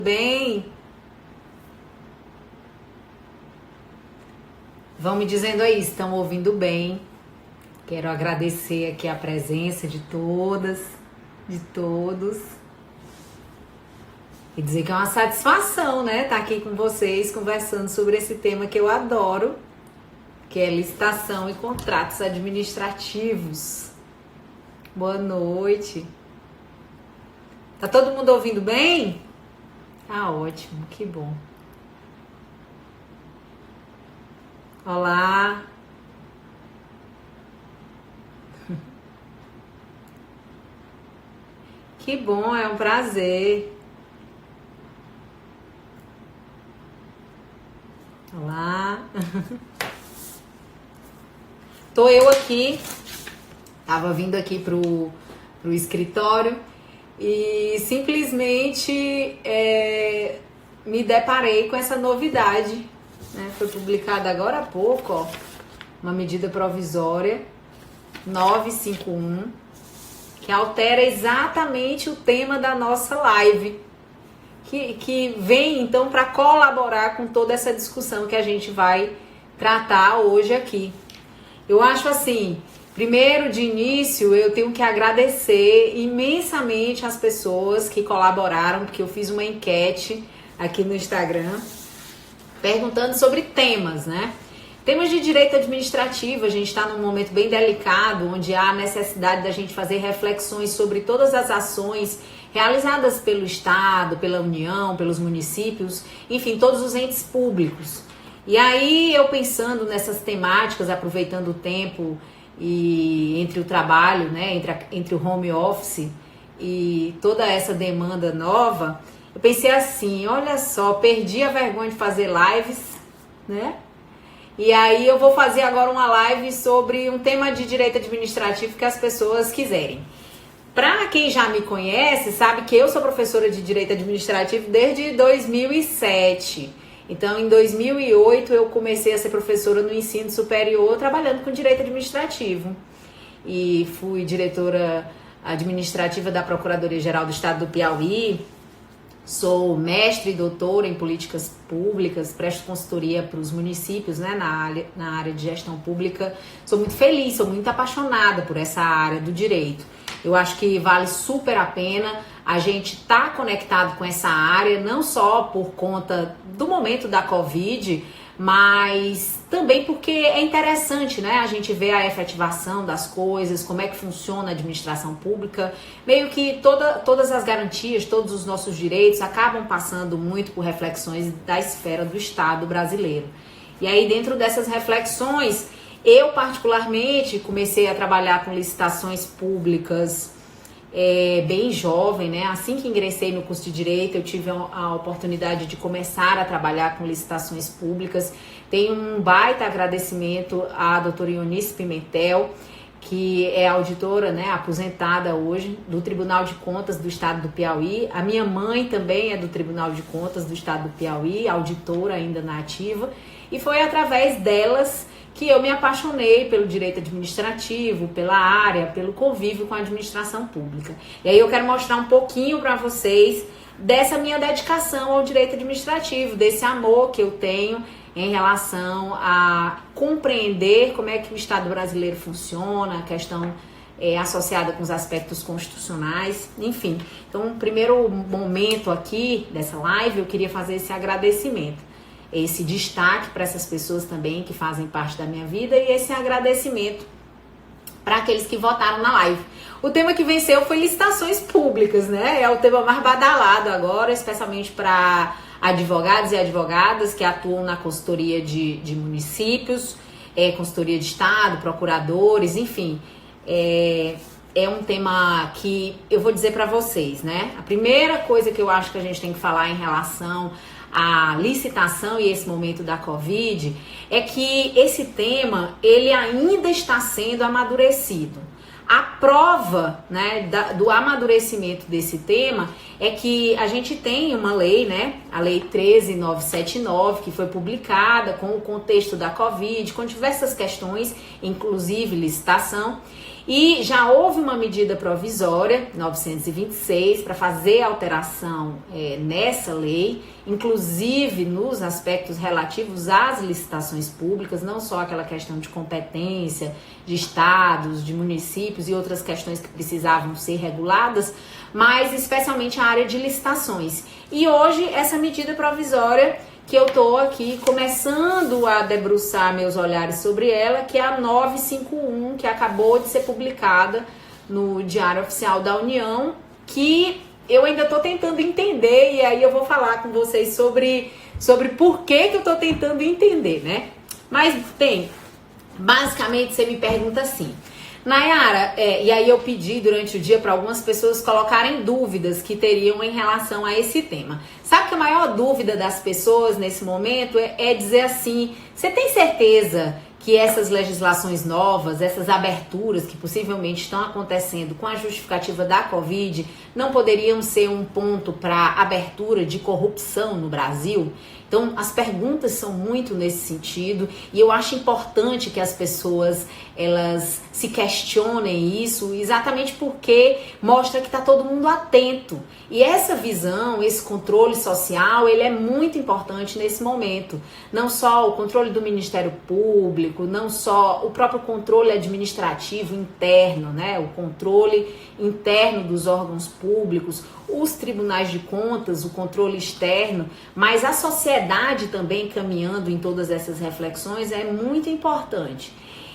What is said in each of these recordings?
Bem, vão me dizendo aí, estão ouvindo bem. Quero agradecer aqui a presença de todas, de todos. E dizer que é uma satisfação, né? Estar aqui com vocês, conversando sobre esse tema que eu adoro, que é licitação e contratos administrativos. Boa noite. Tá todo mundo ouvindo bem? Tá ótimo, que bom. Olá. Que bom, é um prazer. Olá. Tô eu aqui. Tava vindo aqui pro escritório e simplesmente me deparei com essa novidade, né? Foi publicada agora há pouco, ó, uma medida provisória 951, que altera exatamente o tema da nossa live, que vem então para colaborar com toda essa discussão que a gente vai tratar hoje aqui. Eu acho assim, primeiro de início eu tenho que agradecer imensamente as pessoas que colaboraram, porque eu fiz uma enquete aqui no Instagram perguntando sobre temas, né? Temas de direito administrativo. A gente está num momento bem delicado, onde há a necessidade da gente fazer reflexões sobre todas as ações realizadas pelo Estado, pela União, pelos municípios, enfim, todos os entes públicos. E aí eu pensando nessas temáticas, aproveitando o tempo e entre o trabalho, né, entre o home office e toda essa demanda nova, eu pensei assim, olha só, perdi a vergonha de fazer lives, né? E aí eu vou fazer agora uma live sobre um tema de direito administrativo que as pessoas quiserem. Para quem já me conhece, sabe que eu sou professora de direito administrativo desde 2007. Então, em 2008, eu comecei a ser professora no ensino superior, trabalhando com direito administrativo. E fui diretora administrativa da Procuradoria-Geral do Estado do Piauí. Sou mestre e doutora em políticas públicas, presto consultoria para os municípios, né, na área de gestão pública. Sou muito feliz, sou muito apaixonada por essa área do direito. Eu acho que vale super a pena a gente estar conectado com essa área, não só por conta do momento da Covid, mas também porque é interessante, né? A gente ver a efetivação das coisas, como é que funciona a administração pública. Meio que todas as garantias, todos os nossos direitos acabam passando muito por reflexões da esfera do Estado brasileiro. E aí, dentro dessas reflexões, eu particularmente comecei a trabalhar com licitações públicas bem jovem, né? Assim que ingressei no curso de Direito, eu tive a oportunidade de começar a trabalhar com licitações públicas. Tenho um baita agradecimento à doutora Eunice Pimentel, que é auditora, né, aposentada hoje, do Tribunal de Contas do Estado do Piauí. A minha mãe também é do Tribunal de Contas do Estado do Piauí, auditora ainda na ativa. E foi através delas que eu me apaixonei pelo direito administrativo, pela área, pelo convívio com a administração pública. E aí eu quero mostrar um pouquinho para vocês dessa minha dedicação ao direito administrativo, desse amor que eu tenho em relação a compreender como é que o Estado brasileiro funciona, a questão associada com os aspectos constitucionais, enfim. Então, no primeiro momento aqui dessa live, eu queria fazer esse agradecimento, esse destaque para essas pessoas também que fazem parte da minha vida e esse agradecimento para aqueles que votaram na live. O tema que venceu foi licitações públicas, né? É o tema mais badalado agora, especialmente para advogados e advogadas que atuam na consultoria de municípios, consultoria de Estado, procuradores, enfim. É um tema que eu vou dizer para vocês, né? A primeira coisa que eu acho que a gente tem que falar em relação à licitação e esse momento da Covid é que esse tema, ele ainda está sendo amadurecido. A prova, né, do amadurecimento desse tema é que a gente tem uma lei, né, a Lei 13.979, que foi publicada com o contexto da Covid, com diversas questões, inclusive licitação, E já houve uma medida provisória, 926, para fazer alteração nessa lei, inclusive nos aspectos relativos às licitações públicas, não só aquela questão de competência de estados, de municípios e outras questões que precisavam ser reguladas, mas especialmente a área de licitações. E hoje essa medida provisória que eu estou aqui começando a debruçar meus olhares sobre ela, que é a 951, que acabou de ser publicada no Diário Oficial da União, que eu ainda estou tentando entender, e aí eu vou falar com vocês sobre por que eu estou tentando entender, né? Mas, bem, basicamente você me pergunta assim, Nayara, e aí eu pedi durante o dia para algumas pessoas colocarem dúvidas que teriam em relação a esse tema. Sabe que a maior dúvida das pessoas nesse momento é dizer assim, você tem certeza que essas legislações novas, essas aberturas que possivelmente estão acontecendo com a justificativa da Covid, não poderiam ser um ponto para abertura de corrupção no Brasil? Então, as perguntas são muito nesse sentido e eu acho importante que as pessoas elas se questionem isso exatamente porque mostra que está todo mundo atento. E essa visão, esse controle social, ele é muito importante nesse momento. Não só o controle do Ministério Público, não só o próprio controle administrativo interno, né? O controle interno dos órgãos públicos, os tribunais de contas, o controle externo, mas a sociedade também caminhando em todas essas reflexões é muito importante.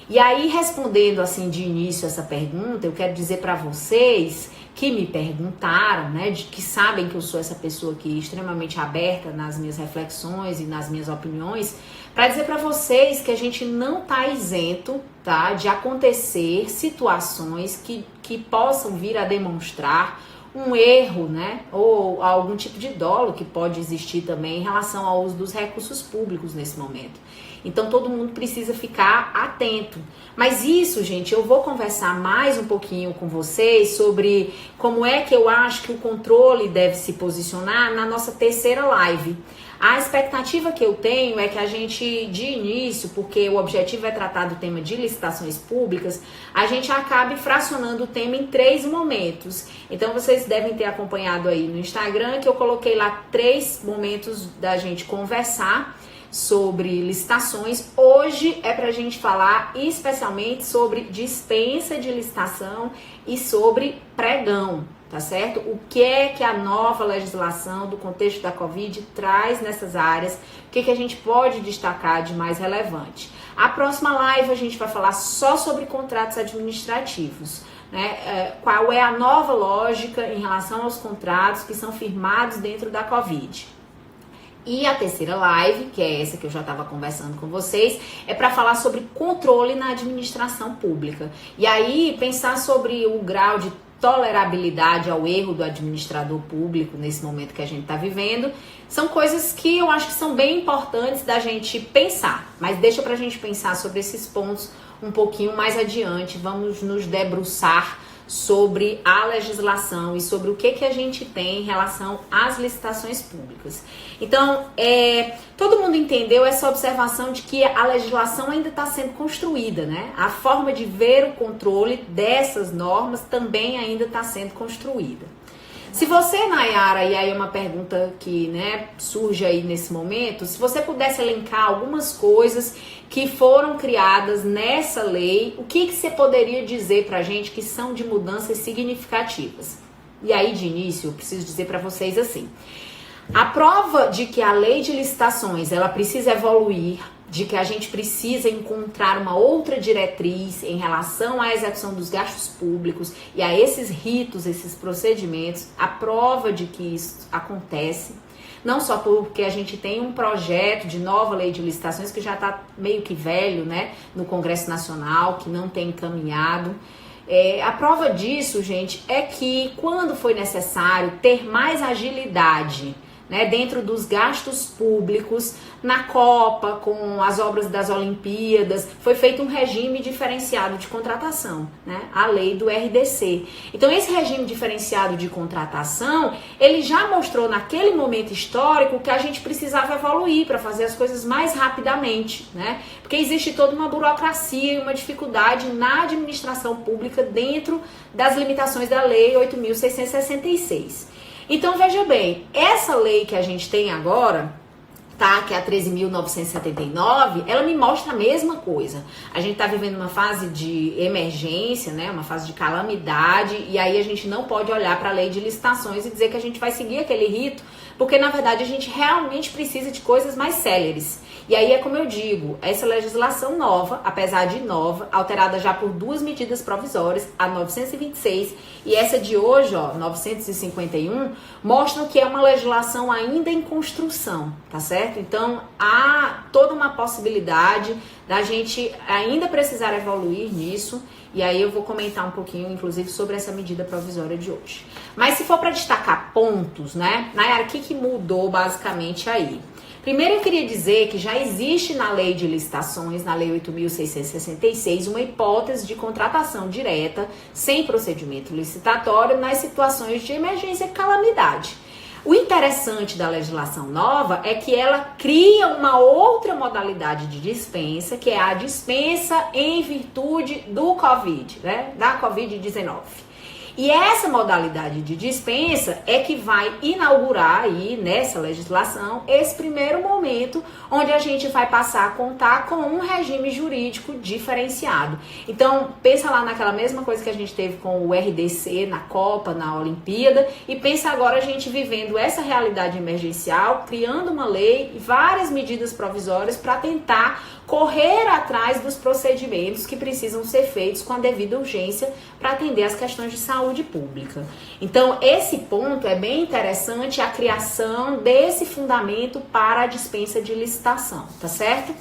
E aí, respondendo assim de início essa pergunta, eu quero dizer para vocês que me perguntaram, né, que sabem que eu sou essa pessoa aqui extremamente aberta nas minhas reflexões e nas minhas opiniões, para dizer para vocês que a gente não está isento, tá, de acontecer situações que possam vir a demonstrar um erro, né, ou algum tipo de dolo que pode existir também em relação ao uso dos recursos públicos nesse momento. Então todo mundo precisa ficar atento. Mas isso, gente, eu vou conversar mais um pouquinho com vocês sobre como é que eu acho que o controle deve se posicionar na nossa terceira live. A expectativa que eu tenho é que a gente, de início, porque o objetivo é tratar do tema de licitações públicas, a gente acabe fracionando o tema em 3 momentos. Então vocês devem ter acompanhado aí no Instagram que eu coloquei lá 3 momentos da gente conversar sobre licitações. Hoje é pra gente falar especialmente sobre dispensa de licitação e sobre pregão, tá certo? O que é que a nova legislação do contexto da Covid traz nessas áreas, o que a gente pode destacar de mais relevante. A próxima live a gente vai falar só sobre contratos administrativos, né? Qual é a nova lógica em relação aos contratos que são firmados dentro da Covid. E a terceira live, que é essa que eu já estava conversando com vocês, é para falar sobre controle na administração pública. E aí, pensar sobre o grau de tolerabilidade ao erro do administrador público nesse momento que a gente está vivendo, são coisas que eu acho que são bem importantes da gente pensar. Mas deixa pra gente pensar sobre esses pontos um pouquinho mais adiante. Vamos nos debruçar sobre a legislação e sobre o que a gente tem em relação às licitações públicas. Então, todo mundo entendeu essa observação de que a legislação ainda está sendo construída, né? A forma de ver o controle dessas normas também ainda está sendo construída. Se você, Nayara, e aí é uma pergunta que, né, surge aí nesse momento, se você pudesse elencar algumas coisas que foram criadas nessa lei, o que você poderia dizer pra gente que são de mudanças significativas? E aí, de início, eu preciso dizer pra vocês assim, a prova de que a lei de licitações, ela precisa evoluir, de que a gente precisa encontrar uma outra diretriz em relação à execução dos gastos públicos e a esses ritos, esses procedimentos, a prova de que isso acontece, não só porque a gente tem um projeto de nova lei de licitações que já está meio que velho, né, no Congresso Nacional, que não tem encaminhado. A prova disso, gente, é que quando foi necessário ter mais agilidade né, dentro dos gastos públicos, na Copa, com as obras das Olimpíadas, foi feito um regime diferenciado de contratação, né, a lei do RDC. Então, esse regime diferenciado de contratação, ele já mostrou naquele momento histórico que a gente precisava evoluir para fazer as coisas mais rapidamente, né, porque existe toda uma burocracia e uma dificuldade na administração pública dentro das limitações da Lei 8.666. Então, veja bem, essa lei que a gente tem agora, tá, que é a 13.979, ela me mostra a mesma coisa. A gente tá vivendo uma fase de emergência, né, uma fase de calamidade, e aí a gente não pode olhar para a lei de licitações e dizer que a gente vai seguir aquele rito, porque na verdade a gente realmente precisa de coisas mais céleres. E aí é como eu digo, essa legislação nova, apesar de nova, alterada já por 2 medidas provisórias, a 926 e essa de hoje, ó, 951, mostram que é uma legislação ainda em construção, tá certo? Então, há toda uma possibilidade da gente ainda precisar evoluir nisso, e aí eu vou comentar um pouquinho, inclusive, sobre essa medida provisória de hoje. Mas se for para destacar pontos, né, Nayara, o que mudou basicamente aí? Primeiro eu queria dizer que já existe na lei de licitações, na lei 8.666, uma hipótese de contratação direta, sem procedimento licitatório, nas situações de emergência e calamidade. O interessante da legislação nova é que ela cria uma outra modalidade de dispensa, que é a dispensa em virtude do Covid, né? Da Covid-19. E essa modalidade de dispensa é que vai inaugurar aí, nessa legislação, esse primeiro momento onde a gente vai passar a contar com um regime jurídico diferenciado. Então, pensa lá naquela mesma coisa que a gente teve com o RDC na Copa, na Olimpíada, e pensa agora a gente vivendo essa realidade emergencial, criando uma lei e várias medidas provisórias para tentar correr atrás dos procedimentos que precisam ser feitos com a devida urgência para atender as questões de saúde pública. Então, esse ponto é bem interessante, a criação desse fundamento para a dispensa de licitação, tá certo?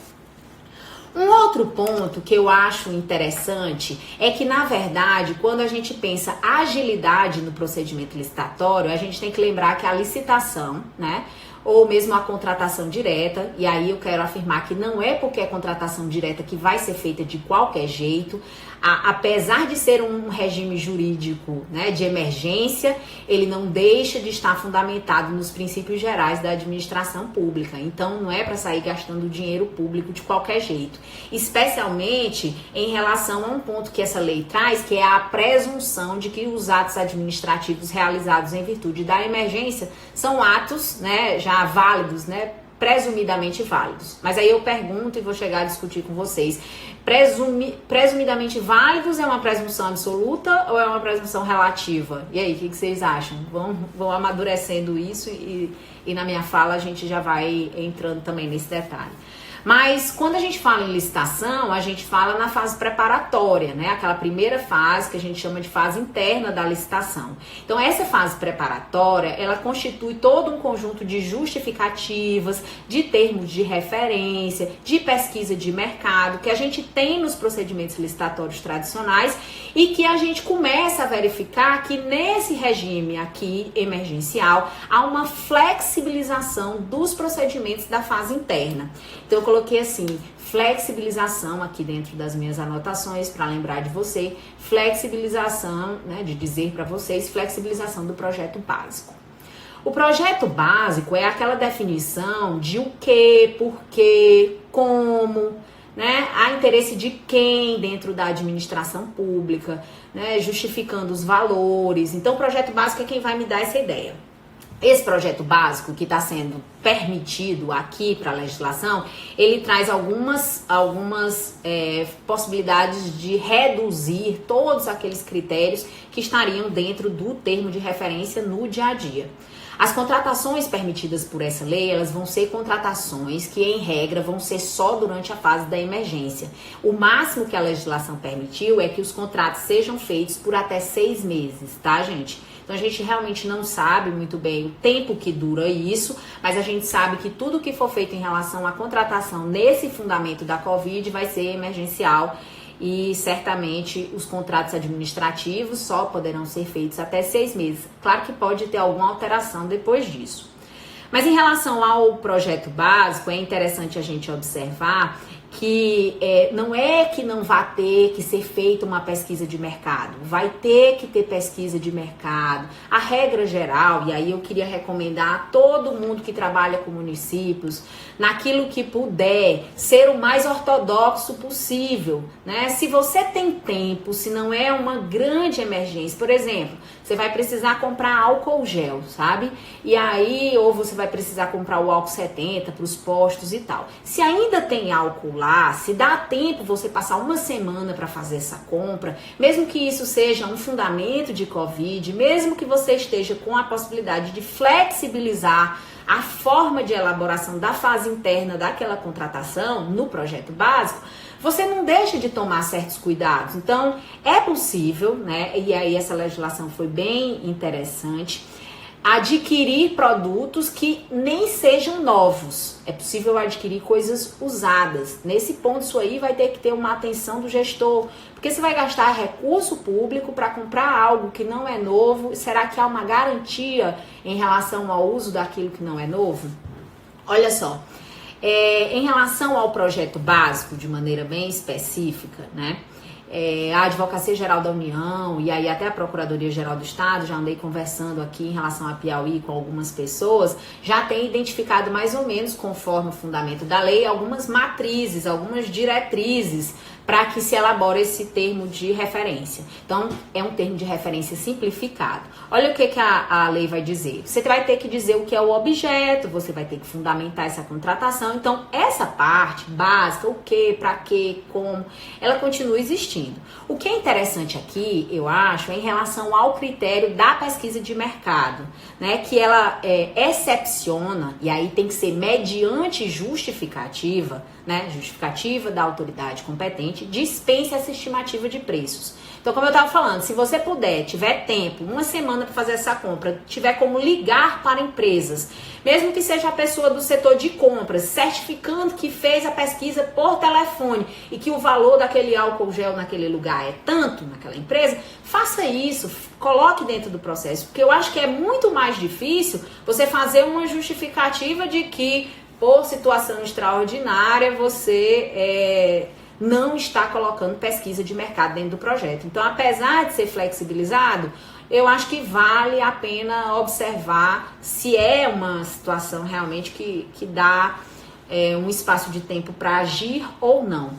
Um outro ponto que eu acho interessante é que, na verdade, quando a gente pensa agilidade no procedimento licitatório, a gente tem que lembrar que a licitação, né, ou mesmo a contratação direta, e aí eu quero afirmar que não é porque é contratação direta que vai ser feita de qualquer jeito, apesar de ser um regime jurídico, né, de emergência, ele não deixa de estar fundamentado nos princípios gerais da administração pública. Então, não é para sair gastando dinheiro público de qualquer jeito. Especialmente em relação a um ponto que essa lei traz, que é a presunção de que os atos administrativos realizados em virtude da emergência são atos, né, já válidos, né, presumidamente válidos. Mas aí eu pergunto e vou chegar a discutir com vocês. Presumidamente válidos é uma presunção absoluta ou é uma presunção relativa? E aí, o que vocês acham? Vão amadurecendo isso e na minha fala a gente já vai entrando também nesse detalhe. Mas quando a gente fala em licitação, a gente fala na fase preparatória, né? Aquela primeira fase que a gente chama de fase interna da licitação. Então, essa fase preparatória, ela constitui todo um conjunto de justificativas, de termos de referência, de pesquisa de mercado, que a gente tem nos procedimentos licitatórios tradicionais e que a gente começa a verificar que nesse regime aqui emergencial, há uma flexibilização dos procedimentos da fase interna. Então, eu coloquei assim, flexibilização aqui dentro das minhas anotações para lembrar de você, flexibilização, né, de dizer para vocês, flexibilização do projeto básico. O projeto básico é aquela definição de o que, por quê, como, né, há interesse de quem dentro da administração pública, né, justificando os valores. Então, o projeto básico é quem vai me dar essa ideia. Esse projeto básico que está sendo permitido aqui para a legislação, ele traz algumas possibilidades de reduzir todos aqueles critérios que estariam dentro do termo de referência no dia a dia. As contratações permitidas por essa lei, elas vão ser contratações que, em regra, vão ser só durante a fase da emergência. O máximo que a legislação permitiu é que os contratos sejam feitos por até 6 meses, tá, gente? Então, a gente realmente não sabe muito bem o tempo que dura isso, mas a gente sabe que tudo que for feito em relação à contratação nesse fundamento da Covid vai ser emergencial e certamente os contratos administrativos só poderão ser feitos até 6 meses. Claro que pode ter alguma alteração depois disso. Mas em relação ao projeto básico, é interessante a gente observar que não é que não vai ter que ser feita uma pesquisa de mercado, vai ter que ter pesquisa de mercado. A regra geral, e aí eu queria recomendar a todo mundo que trabalha com municípios, naquilo que puder, ser o mais ortodoxo possível, né? Se você tem tempo, se não é uma grande emergência, por exemplo, você vai precisar comprar álcool gel, sabe? E aí, ou você vai precisar comprar o álcool 70 para os postos e tal. Se ainda tem álcool lá, se dá tempo você passar uma semana para fazer essa compra, mesmo que isso seja um fundamento de Covid, mesmo que você esteja com a possibilidade de flexibilizar a forma de elaboração da fase interna daquela contratação no projeto básico, você não deixa de tomar certos cuidados. Então, é possível, né? E aí essa legislação foi bem interessante, adquirir produtos que nem sejam novos. É possível adquirir coisas usadas. Nesse ponto, isso aí vai ter que ter uma atenção do gestor, porque você vai gastar recurso público para comprar algo que não é novo. Será que há uma garantia em relação ao uso daquilo que não é novo? Olha só, em relação ao projeto básico, de maneira bem específica, né? A Advocacia Geral da União e aí até a Procuradoria Geral do Estado, já andei conversando aqui em relação a Piauí com algumas pessoas, já tem identificado mais ou menos, conforme o fundamento da lei, algumas matrizes, algumas diretrizes para que se elabore esse termo de referência. Então, é um termo de referência simplificado. Olha o que a lei vai dizer. Você vai ter que dizer o que é o objeto, você vai ter que fundamentar essa contratação. Então, essa parte básica, o que, para que, como, ela continua existindo. O que é interessante aqui, eu acho, é em relação ao critério da pesquisa de mercado, né? Que ela excepciona, e aí tem que ser mediante justificativa, né? Justificativa da autoridade competente, dispense essa estimativa de preços. Então, como eu estava falando, se você puder, tiver tempo, uma semana para fazer essa compra, tiver como ligar para empresas, mesmo que seja a pessoa do setor de compras, certificando que fez a pesquisa por telefone e que o valor daquele álcool gel naquele lugar é tanto naquela empresa, faça isso, coloque dentro do processo, porque eu acho que é muito mais difícil você fazer uma justificativa de que por situação extraordinária você não está colocando pesquisa de mercado dentro do projeto. Então, apesar de ser flexibilizado, eu acho que vale a pena observar se é uma situação realmente que dá um espaço de tempo para agir ou não.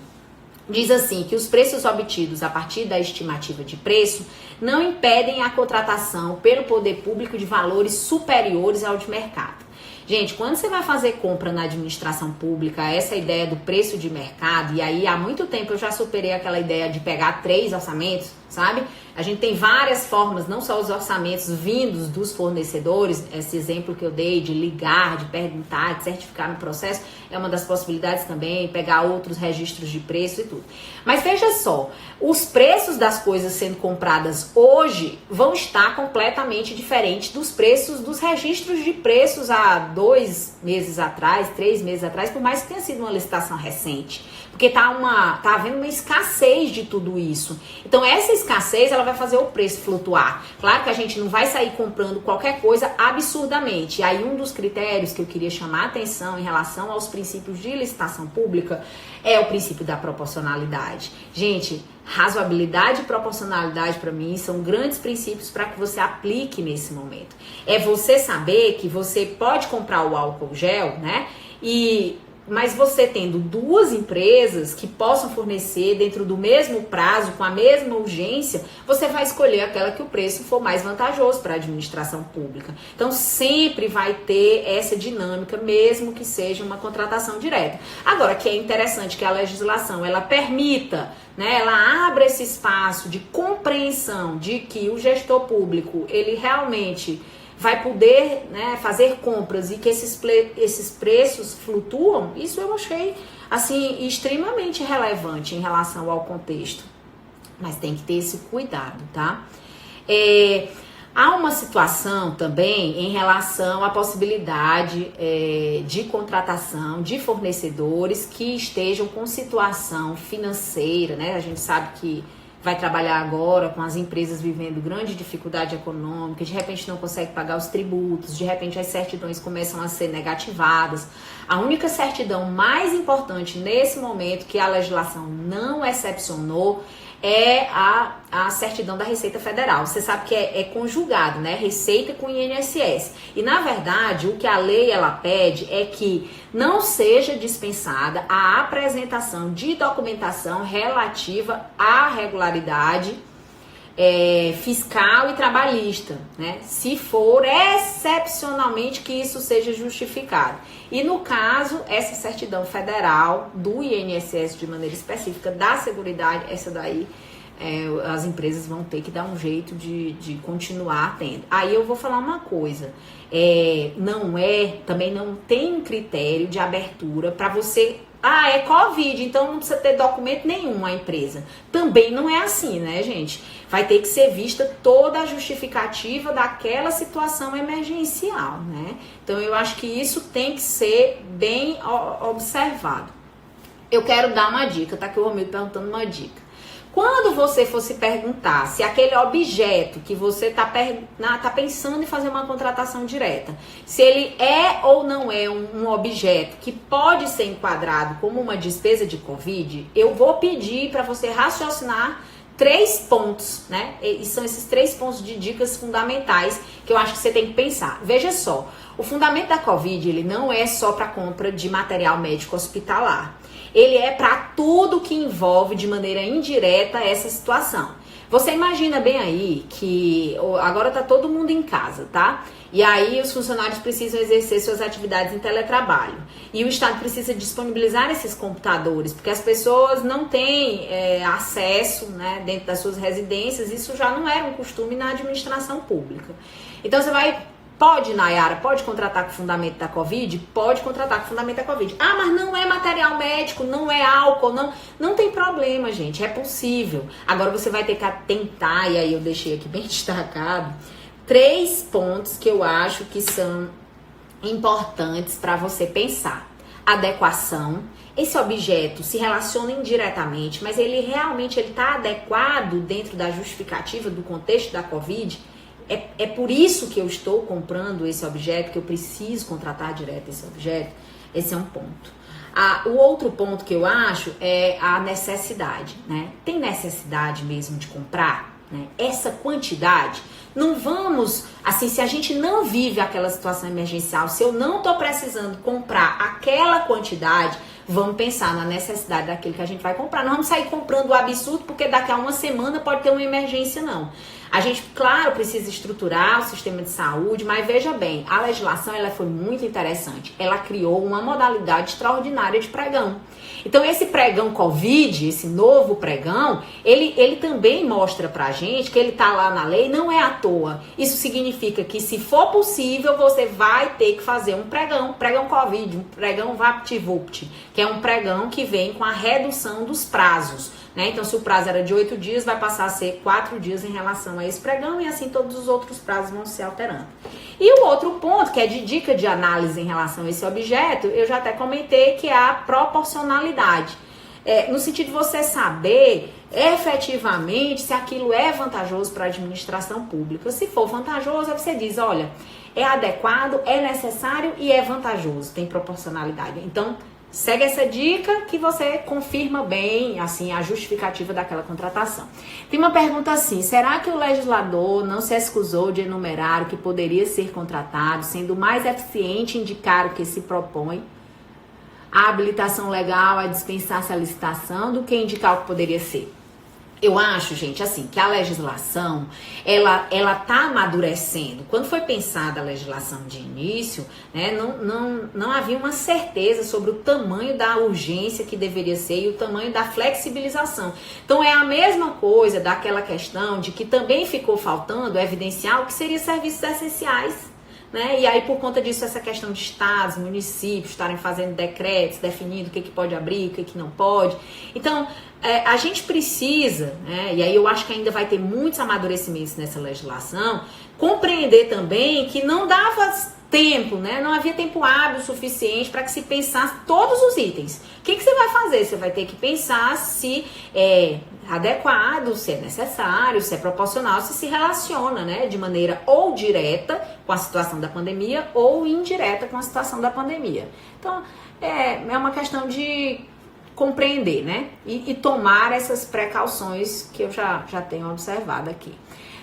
Diz assim, que os preços obtidos a partir da estimativa de preço não impedem a contratação pelo poder público de valores superiores ao de mercado. Gente, quando você vai fazer compra na administração pública, essa ideia do preço de mercado, e aí há muito tempo eu já superei aquela ideia de pegar 3 orçamentos, sabe? A gente tem várias formas, não só os orçamentos vindos dos fornecedores, esse exemplo que eu dei de ligar, de perguntar, de certificar no processo, é uma das possibilidades também, pegar outros registros de preço e tudo. Mas veja só, os preços das coisas sendo compradas hoje vão estar completamente diferentes dos preços dos registros de preços há 2 meses atrás, 3 meses atrás, por mais que tenha sido uma licitação recente. Porque tá havendo uma escassez de tudo isso. Então, essa escassez, ela vai fazer o preço flutuar. Claro que a gente não vai sair comprando qualquer coisa absurdamente. E aí, um dos critérios que eu queria chamar a atenção em relação aos princípios de licitação pública é o princípio da proporcionalidade. Gente, razoabilidade e proporcionalidade, para mim, são grandes princípios para que você aplique nesse momento. É você saber que você pode comprar o álcool gel, né? Mas você tendo 2 empresas que possam fornecer dentro do mesmo prazo, com a mesma urgência, você vai escolher aquela que o preço for mais vantajoso para a administração pública. Então, sempre vai ter essa dinâmica, mesmo que seja uma contratação direta. Agora, que é interessante que a legislação, ela permita, né, ela abra esse espaço de compreensão de que o gestor público, ele realmente vai poder, né, fazer compras e que esses preços flutuam, isso eu achei assim extremamente relevante em relação ao contexto. Mas tem que ter esse cuidado, tá? Há uma situação também em relação à possibilidade de contratação de fornecedores que estejam com situação financeira, né? A gente sabe que vai trabalhar agora com as empresas vivendo grande dificuldade econômica, de repente não consegue pagar os tributos, de repente as certidões começam a ser negativadas. A única certidão mais importante nesse momento que a legislação não excepcionou é a certidão da Receita Federal. Você sabe que é conjugado, né? Receita com INSS. E, na verdade, o que a lei ela pede é que não seja dispensada a apresentação de documentação relativa à regularidade fiscal e trabalhista, né? Se for excepcionalmente que isso seja justificado. E no caso, essa certidão federal do INSS de maneira específica da Seguridade, essa daí as empresas vão ter que dar um jeito de continuar tendo. Aí eu vou falar uma coisa, também não tem critério de abertura para você. É Covid, então não precisa ter documento nenhum a empresa. Também não é assim, né, gente? Vai ter que ser vista toda a justificativa daquela situação emergencial, né? Então eu acho que isso tem que ser bem observado. Eu quero dar uma dica, tá aqui o Romildo perguntando uma dica. Quando você for se perguntar se aquele objeto que você tá pensando em fazer uma contratação direta, se ele é ou não é um objeto que pode ser enquadrado como uma despesa de Covid, eu vou pedir para você raciocinar 3 pontos, né? E são esses 3 pontos de dicas fundamentais que eu acho que você tem que pensar. Veja só, o fundamento da Covid, ele não é só para compra de material médico hospitalar. Ele é para tudo que envolve de maneira indireta essa situação. Você imagina bem aí que agora tá todo mundo em casa, tá? E aí os funcionários precisam exercer suas atividades em teletrabalho. E o Estado precisa disponibilizar esses computadores, porque as pessoas não têm acesso, né, dentro das suas residências. Isso já não era um costume na administração pública. Então você pode, Nayara, pode contratar com o fundamento da Covid? Pode contratar com o fundamento da Covid. Mas não é material médico, não é álcool, não tem problema, gente, é possível. Agora você vai ter que atentar, e aí eu deixei aqui bem destacado, 3 pontos que eu acho que são importantes para você pensar. Adequação. Esse objeto se relaciona indiretamente, mas ele realmente está adequado dentro da justificativa do contexto da Covid? É por isso que eu estou comprando esse objeto, que eu preciso contratar direto esse objeto? Esse é um ponto. O outro ponto que eu acho é a necessidade, né? Tem necessidade mesmo de comprar, né? Essa quantidade, não vamos, assim, se a gente não vive aquela situação emergencial, se eu não estou precisando comprar aquela quantidade, vamos pensar na necessidade daquilo que a gente vai comprar. Não vamos sair comprando o absurdo, porque daqui a uma semana pode ter uma emergência, não. A gente, claro, precisa estruturar o sistema de saúde, mas veja bem, a legislação ela foi muito interessante. Ela criou uma modalidade extraordinária de pregão. Então, esse pregão Covid, esse novo pregão, ele também mostra pra gente que ele tá lá na lei, não é à toa. Isso significa que, se for possível, você vai ter que fazer um pregão Covid, um pregão VaptVupt, que é um pregão que vem com a redução dos prazos, né? Então, se o prazo era de 8 dias, vai passar a ser 4 dias em relação a esse pregão, e assim todos os outros prazos vão se alterando. E o outro ponto, que é de dica de análise em relação a esse objeto, eu já até comentei, que é a proporcionalidade. No sentido de você saber efetivamente se aquilo é vantajoso para a administração pública. Se for vantajoso, aí você diz, olha, é adequado, é necessário e é vantajoso, tem proporcionalidade. Então, segue essa dica que você confirma bem, assim, a justificativa daquela contratação. Tem uma pergunta assim, será que o legislador não se escusou de enumerar o que poderia ser contratado, sendo mais eficiente indicar o que se propõe? A habilitação legal a dispensar-se a licitação do que indicar o que poderia ser? Eu acho, gente, assim, que a legislação, ela tá amadurecendo. Quando foi pensada a legislação de início, né, não havia uma certeza sobre o tamanho da urgência que deveria ser e o tamanho da flexibilização. Então, é a mesma coisa daquela questão de que também ficou faltando evidenciar o que seriam serviços essenciais, né? E aí, por conta disso, essa questão de estados, municípios estarem fazendo decretos, definindo o que pode abrir, o que não pode. Então, a gente precisa, né, e aí eu acho que ainda vai ter muitos amadurecimentos nessa legislação, compreender também que não dava tempo, né, não havia tempo hábil suficiente para que se pensasse todos os itens. O que você vai fazer? Você vai ter que pensar se adequado, se é necessário, se é proporcional, se relaciona, né, de maneira ou direta com a situação da pandemia ou indireta com a situação da pandemia. Então, é uma questão de compreender, né, e tomar essas precauções que eu já tenho observado aqui.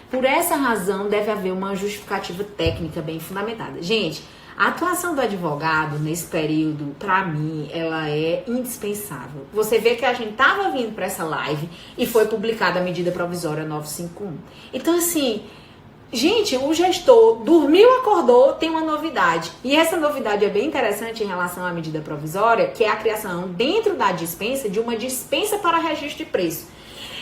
Por essa razão, deve haver uma justificativa técnica bem fundamentada. Gente, a atuação do advogado nesse período, para mim, ela é indispensável. Você vê que a gente tava vindo para essa live e foi publicada a medida provisória 951. Então, assim, gente, o gestor dormiu, acordou, tem uma novidade. E essa novidade é bem interessante em relação à medida provisória, que é a criação dentro da dispensa de uma dispensa para registro de preço.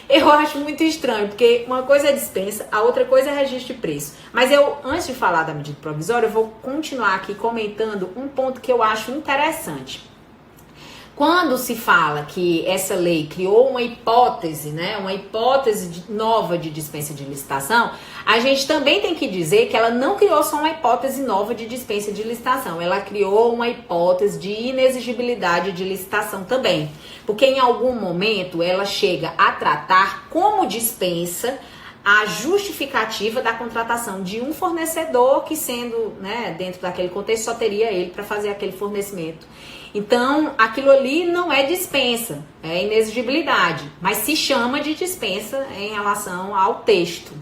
Eu acho muito estranho, porque uma coisa é dispensa, a outra coisa é registro de preço. Mas antes de falar da medida provisória, eu vou continuar aqui comentando um ponto que eu acho interessante. Quando se fala que essa lei criou uma hipótese, né, uma hipótese nova de dispensa de licitação, a gente também tem que dizer que ela não criou só uma hipótese nova de dispensa de licitação, ela criou uma hipótese de inexigibilidade de licitação também. Porque em algum momento ela chega a tratar como dispensa a justificativa da contratação de um fornecedor que, sendo, né, dentro daquele contexto, só teria ele para fazer aquele fornecimento. Então, aquilo ali não é dispensa, é inexigibilidade, mas se chama de dispensa em relação ao texto.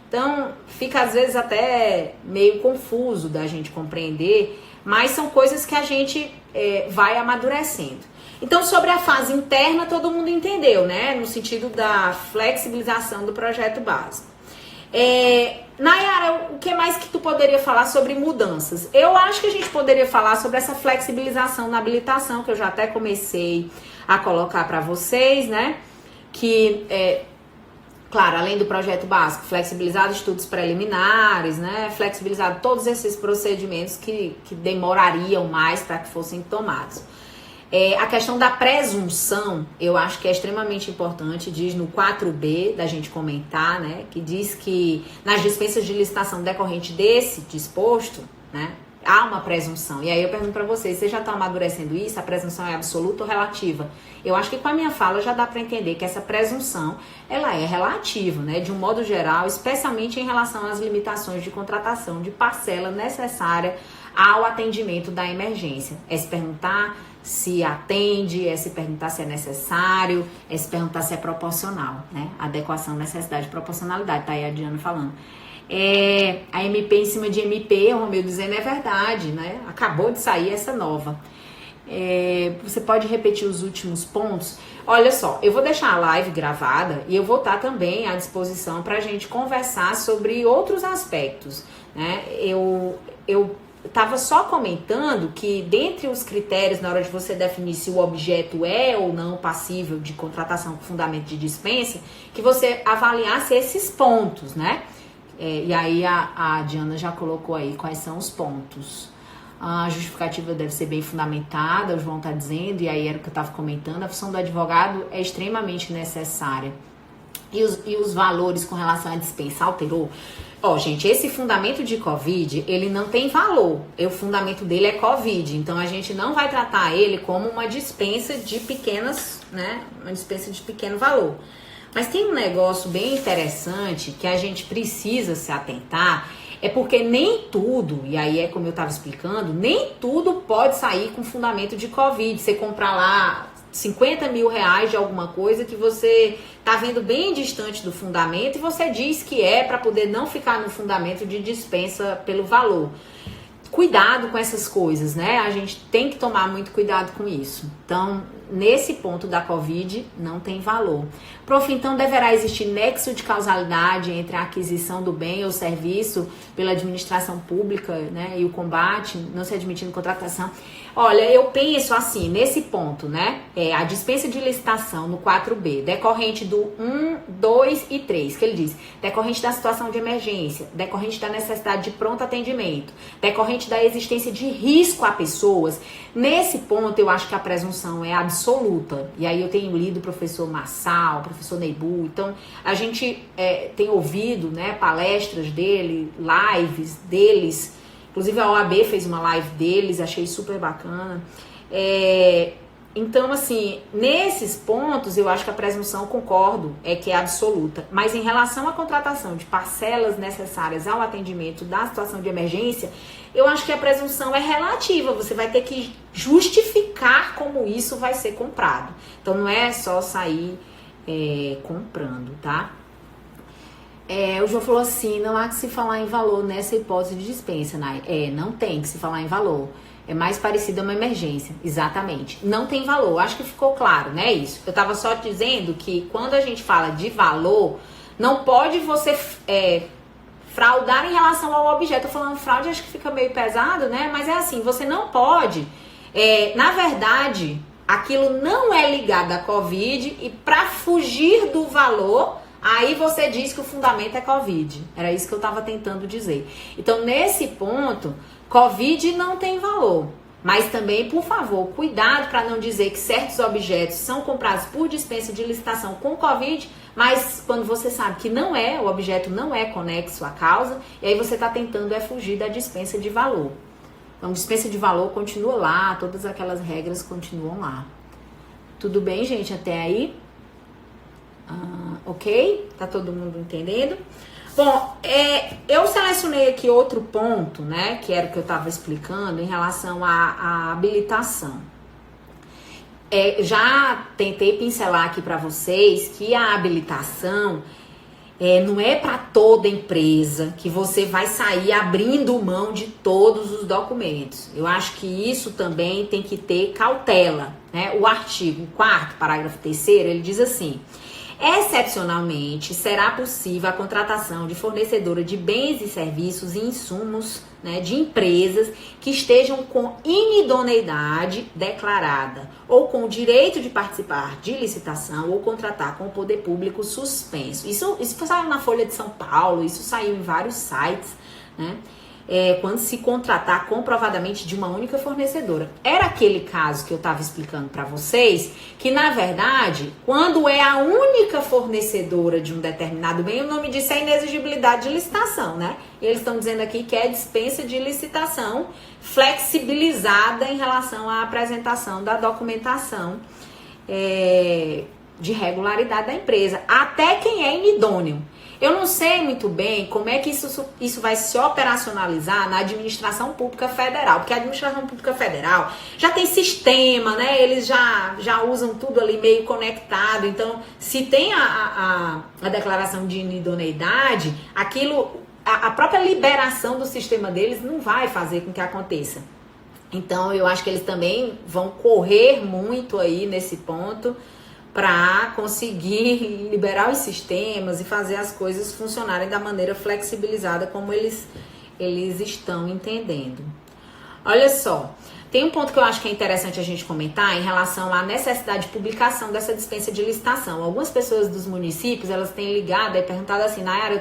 Então, fica às vezes até meio confuso da gente compreender, mas são coisas que a gente vai amadurecendo. Então, sobre a fase interna, todo mundo entendeu, né? No sentido da flexibilização do projeto básico. Nayara, o que mais que tu poderia falar sobre mudanças? Eu acho que a gente poderia falar sobre essa flexibilização na habilitação, que eu já até comecei a colocar para vocês, né? Que, claro, além do projeto básico, flexibilizado estudos preliminares, né? Flexibilizado todos esses procedimentos que demorariam mais para que fossem tomados. A questão da presunção, eu acho que é extremamente importante, diz no 4B da gente comentar, né, que diz que nas dispensas de licitação decorrente desse disposto, né, há uma presunção. E aí eu pergunto para vocês já estão amadurecendo isso? A presunção é absoluta ou relativa? Eu acho que com a minha fala já dá para entender que essa presunção, ela é relativa, né, de um modo geral, especialmente em relação às limitações de contratação de parcela necessária ao atendimento da emergência. É se perguntar se atende, é se perguntar se é necessário, é se perguntar se é proporcional, né? Adequação, necessidade, proporcionalidade, tá aí a Diana falando. A MP em cima de MP, o Romeu dizendo é verdade, né? Acabou de sair essa nova. Você pode repetir os últimos pontos? Olha só, eu vou deixar a live gravada e eu vou estar também à disposição para a gente conversar sobre outros aspectos, né? Eu estava só comentando que dentre os critérios na hora de você definir se o objeto é ou não passível de contratação com fundamento de dispensa, que você avaliasse esses pontos, né? E aí a Diana já colocou aí quais são os pontos. A justificativa deve ser bem fundamentada, o João está dizendo, e aí era o que eu estava comentando, a função do advogado é extremamente necessária. E os valores com relação à dispensa alterou? Gente, esse fundamento de Covid, ele não tem valor. O fundamento dele é Covid. Então, a gente não vai tratar ele como uma dispensa de pequenas, né? Uma dispensa de pequeno valor. Mas tem um negócio bem interessante que a gente precisa se atentar. É porque nem tudo, e aí é como eu estava explicando, nem tudo pode sair com fundamento de Covid. Você comprar lá 50 mil reais de alguma coisa que você tá vendo bem distante do fundamento e você diz que é para poder não ficar no fundamento de dispensa pelo valor. Cuidado com essas coisas, né? A gente tem que tomar muito cuidado com isso. Então, nesse ponto da Covid, não tem valor. Prof, então deverá existir nexo de causalidade entre a aquisição do bem ou serviço pela administração pública, né, e o combate, não se admitindo contratação. Olha, eu penso assim, nesse ponto, né, a dispensa de licitação no 4B, decorrente do 1, 2 e 3, que ele diz, decorrente da situação de emergência, decorrente da necessidade de pronto atendimento, decorrente da existência de risco a pessoas. Nesse ponto, eu acho que a presunção é absoluta. E aí eu tenho lido o professor Massal, o professor Neibu, então a gente tem ouvido, né, palestras dele, lives deles. Inclusive a OAB fez uma live deles, achei super bacana. Então, assim, nesses pontos, eu acho que a presunção, concordo, é que é absoluta. Mas em relação à contratação de parcelas necessárias ao atendimento da situação de emergência, eu acho que a presunção é relativa. Você vai ter que justificar como isso vai ser comprado. Então, não é só sair comprando, tá? O João falou assim, não há que se falar em valor nessa hipótese de dispensa, Nay. Não tem que se falar em valor. É mais parecido a uma emergência, exatamente. Não tem valor, acho que ficou claro, né, isso. Eu tava só dizendo que quando a gente fala de valor, não pode você fraudar em relação ao objeto. Tô falando fraude, acho que fica meio pesado, né, mas é assim, você não pode, na verdade, aquilo não é ligado à Covid e para fugir do valor, aí você diz que o fundamento é Covid. Era isso que eu tava tentando dizer. Então, nesse ponto, Covid não tem valor, mas também, por favor, cuidado para não dizer que certos objetos são comprados por dispensa de licitação com Covid, mas quando você sabe que não é, o objeto não é conexo à causa, e aí você está tentando fugir da dispensa de valor. Então, dispensa de valor continua lá, todas aquelas regras continuam lá. Tudo bem, gente, até aí? Ok? Tá todo mundo entendendo? Bom, eu selecionei aqui outro ponto, né, que era o que eu estava explicando em relação à habilitação. Já tentei pincelar aqui para vocês que a habilitação não é para toda empresa que você vai sair abrindo mão de todos os documentos. Eu acho que isso também tem que ter cautela, né? O artigo 4º, parágrafo 3º, ele diz assim: excepcionalmente, será possível a contratação de fornecedora de bens e serviços e insumos, né, de empresas que estejam com inidoneidade declarada ou com o direito de participar de licitação ou contratar com o poder público suspenso. Isso saiu na Folha de São Paulo, isso saiu em vários sites, né? Quando se contratar comprovadamente de uma única fornecedora. Era aquele caso que eu estava explicando para vocês, que na verdade, quando é a única fornecedora de um determinado bem, o nome disso é inexigibilidade de licitação, né? E eles estão dizendo aqui que é dispensa de licitação flexibilizada em relação à apresentação da documentação de regularidade da empresa, até quem é inidôneo. Eu não sei muito bem como é que isso vai se operacionalizar na administração pública federal, porque a administração pública federal já tem sistema, né? Eles já usam tudo ali meio conectado. Então, se tem a declaração de inidoneidade, a própria liberação do sistema deles não vai fazer com que aconteça. Então, eu acho que eles também vão correr muito aí nesse ponto para conseguir liberar os sistemas e fazer as coisas funcionarem da maneira flexibilizada como eles estão entendendo. Olha só, tem um ponto que eu acho que é interessante a gente comentar em relação à necessidade de publicação dessa dispensa de licitação. Algumas pessoas dos municípios, elas têm ligado e perguntado assim: Nayara,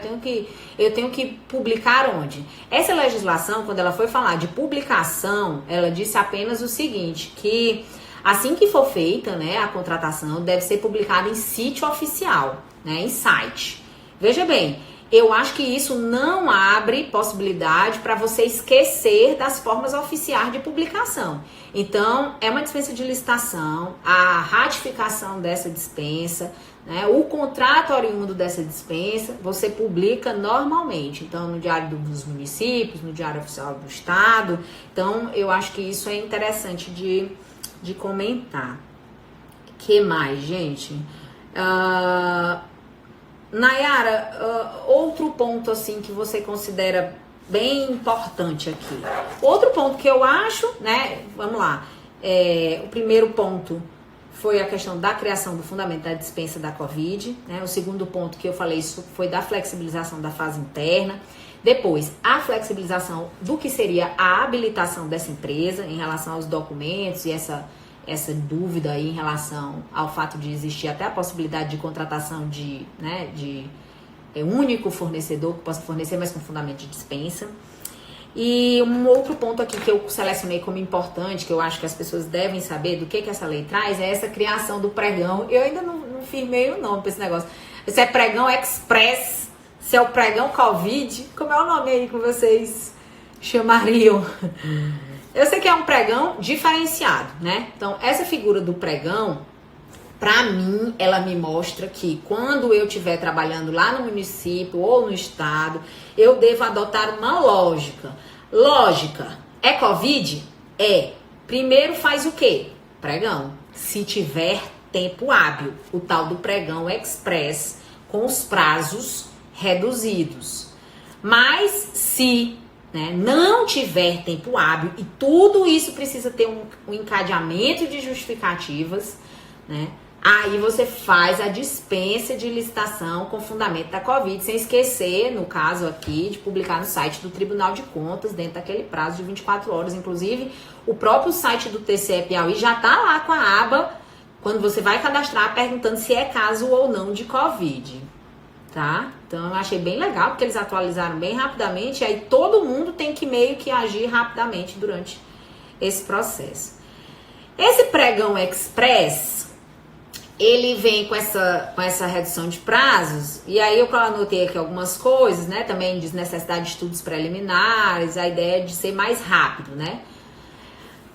eu tenho que publicar onde? Essa legislação, quando ela foi falar de publicação, ela disse apenas o seguinte, que assim que for feita, né, a contratação deve ser publicada em sítio oficial, né, em site. Veja bem, eu acho que isso não abre possibilidade para você esquecer das formas oficiais de publicação. Então, é uma dispensa de licitação, a ratificação dessa dispensa, né, o contrato oriundo dessa dispensa, você publica normalmente. Então, no Diário dos Municípios, no Diário Oficial do Estado. Então, eu acho que isso é interessante de comentar. Que mais, gente? Nayara, outro ponto assim que você considera bem importante aqui. Outro ponto que eu acho, né? Vamos lá. O primeiro ponto foi a questão da criação do fundamento da dispensa da Covid, né? O segundo ponto que eu falei isso foi da flexibilização da fase interna. Depois, a flexibilização do que seria a habilitação dessa empresa em relação aos documentos e essa dúvida aí em relação ao fato de existir até a possibilidade de contratação de único fornecedor que possa fornecer, mas com fundamento de dispensa. E um outro ponto aqui que eu selecionei como importante, que eu acho que as pessoas devem saber do que essa lei traz, é essa criação do pregão. Eu ainda não firmei o nome para esse negócio. Se é pregão express, se é o pregão Covid, como é o nome aí que vocês chamariam? Eu sei que é um pregão diferenciado, né? Então, essa figura do pregão, pra mim, ela me mostra que quando eu estiver trabalhando lá no município ou no estado, eu devo adotar uma lógica. Lógica, é Covid? É. Primeiro faz o quê? Pregão. Se tiver tempo hábil, o tal do pregão express, com os prazos reduzidos. Mas se não tiver tempo hábil, e tudo isso precisa ter um encadeamento de justificativas, né? Aí você faz a dispensa de licitação com fundamento da Covid, sem esquecer, no caso aqui, de publicar no site do Tribunal de Contas, dentro daquele prazo de 24 horas. Inclusive, o próprio site do TCE Piauí já tá lá com a aba, quando você vai cadastrar, perguntando se é caso ou não de Covid, tá? Então, eu achei bem legal, porque eles atualizaram bem rapidamente, e aí todo mundo tem que meio que agir rapidamente durante esse processo. Esse pregão express, ele vem com essa redução de prazos, e aí eu anotei aqui algumas coisas, né? Também diz necessidade de estudos preliminares, a ideia de ser mais rápido, né?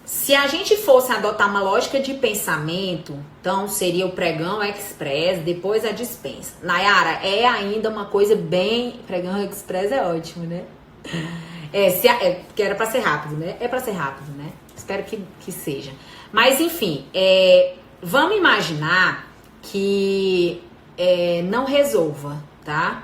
Se a gente fosse adotar uma lógica de pensamento, então seria o pregão express, depois a dispensa. Nayara, é ainda uma coisa bem... Pregão express é ótimo, né? Porque era pra ser rápido, né? É pra ser rápido, né? Espero que seja. Mas, enfim, vamos imaginar que não resolva, tá?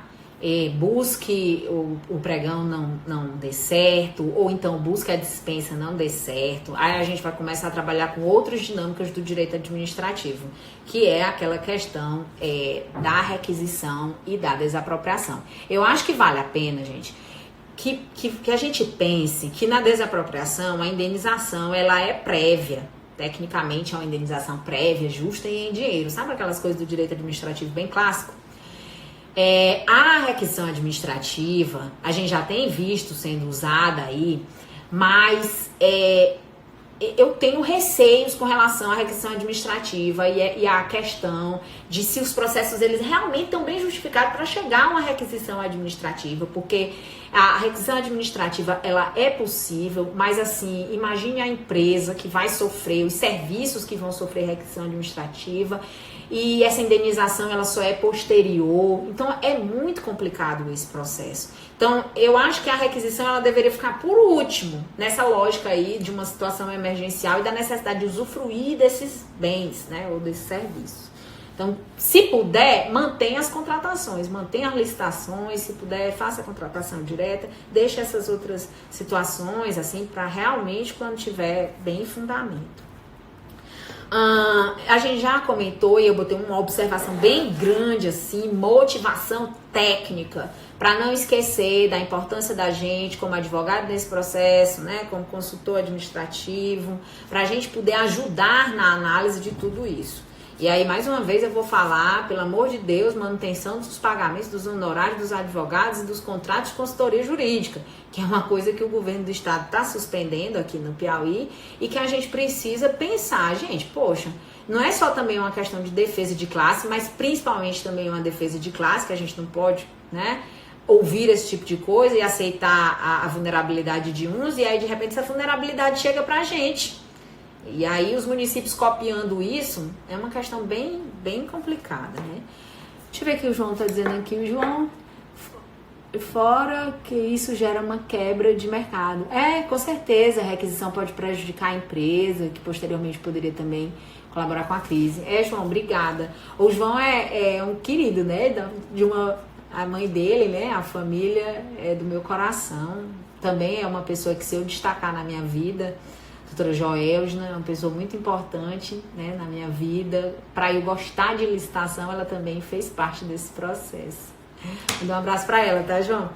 Busque o pregão não dê certo, ou então busque a dispensa não dê certo. Aí a gente vai começar a trabalhar com outras dinâmicas do direito administrativo, que é aquela questão da requisição e da desapropriação. Eu acho que vale a pena, gente, que a gente pense que na desapropriação a indenização ela é prévia. Tecnicamente é uma indenização prévia, justa e em dinheiro. Sabe aquelas coisas do direito administrativo bem clássico? A requisição administrativa, a gente já tem visto sendo usada aí, mas eu tenho receios com relação à requisição administrativa e a questão de se os processos eles realmente estão bem justificados para chegar a uma requisição administrativa, porque a requisição administrativa ela é possível, mas assim, imagine a empresa que vai sofrer, os serviços que vão sofrer requisição administrativa, e essa indenização ela só é posterior, então é muito complicado esse processo. Então eu acho que a requisição ela deveria ficar por último, nessa lógica aí de uma situação emergencial e da necessidade de usufruir desses bens, né, ou desses serviços. Então, se puder, mantenha as contratações, mantenha as licitações, se puder, faça a contratação direta, deixe essas outras situações, assim, para realmente quando tiver bem fundamento. A gente já comentou e eu botei uma observação bem grande assim, motivação técnica, para não esquecer da importância da gente como advogado nesse processo, né, como consultor administrativo, para a gente poder ajudar na análise de tudo isso. E aí, mais uma vez, eu vou falar, pelo amor de Deus, manutenção dos pagamentos dos honorários dos advogados e dos contratos de consultoria jurídica, que é uma coisa que o governo do estado está suspendendo aqui no Piauí e que a gente precisa pensar, gente, poxa, não é só também uma questão de defesa de classe, mas principalmente também uma defesa de classe, que a gente não pode, né, ouvir esse tipo de coisa e aceitar a vulnerabilidade de uns, e aí, de repente, essa vulnerabilidade chega pra gente. E aí os municípios copiando isso é uma questão bem, bem complicada, né? Deixa eu ver o que o João está dizendo aqui. O João, fora que isso gera uma quebra de mercado. Com certeza, a requisição pode prejudicar a empresa, que posteriormente poderia também colaborar com a crise. João, obrigada. O João é um querido, né? A mãe dele, né? A família é do meu coração. Também é uma pessoa que, se eu destacar na minha vida... Doutora Joelgina é uma pessoa muito importante, né, na minha vida. Para eu gostar de licitação, ela também fez parte desse processo. Vou dar um abraço para ela, tá, João?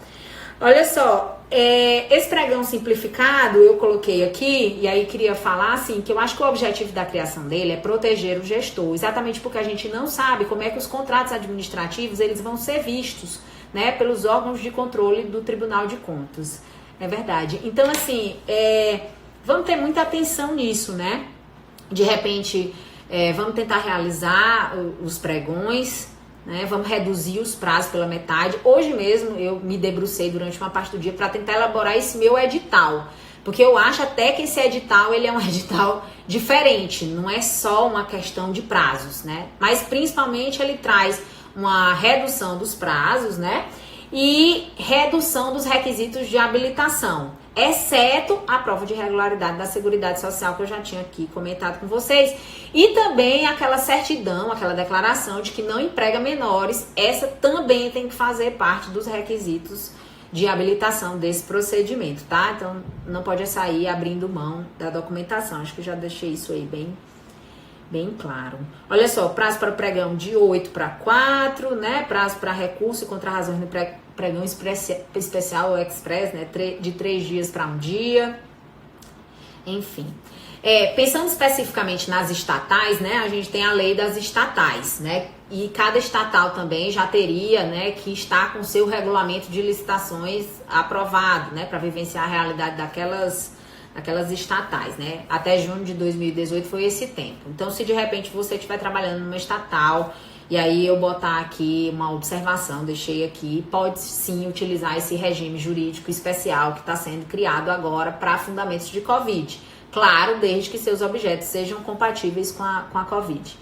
Olha só, esse pregão simplificado eu coloquei aqui, e aí queria falar assim, que eu acho que o objetivo da criação dele é proteger o gestor, exatamente porque a gente não sabe como é que os contratos administrativos eles vão ser vistos, né, pelos órgãos de controle do Tribunal de Contas. É verdade. Então, assim, vamos ter muita atenção nisso, né? De repente, vamos tentar realizar os pregões, né? Vamos reduzir os prazos pela metade. Hoje mesmo eu me debrucei durante uma parte do dia para tentar elaborar esse meu edital, Porque eu acho até que esse edital, ele é um edital diferente, não é só uma questão de prazos, né? Mas principalmente ele traz uma redução dos prazos, né? E redução dos requisitos de habilitação, exceto a prova de regularidade da Seguridade Social, que eu já tinha aqui comentado com vocês, e também aquela certidão, aquela declaração de que não emprega menores, essa também tem que fazer parte dos requisitos de habilitação desse procedimento, tá? Então, não pode sair abrindo mão da documentação, acho que eu já deixei isso aí bem claro. Olha só, prazo para o pregão de 8 para 4, né? Prazo para recurso contra razões no pregão especial ou express, né? De 3 dias para 1 dia. Enfim. Pensando especificamente nas estatais, né? A gente tem a lei das estatais, né? E cada estatal também já teria, né, que estar com seu regulamento de licitações aprovado, né? Para vivenciar a realidade daquelas estatais, né? Até junho de 2018 foi esse tempo. Então, se de repente você estiver trabalhando numa estatal e aí eu botar aqui uma observação, deixei aqui, pode sim utilizar esse regime jurídico especial que está sendo criado agora para fundamentos de Covid. Claro, desde que seus objetos sejam compatíveis com a Covid.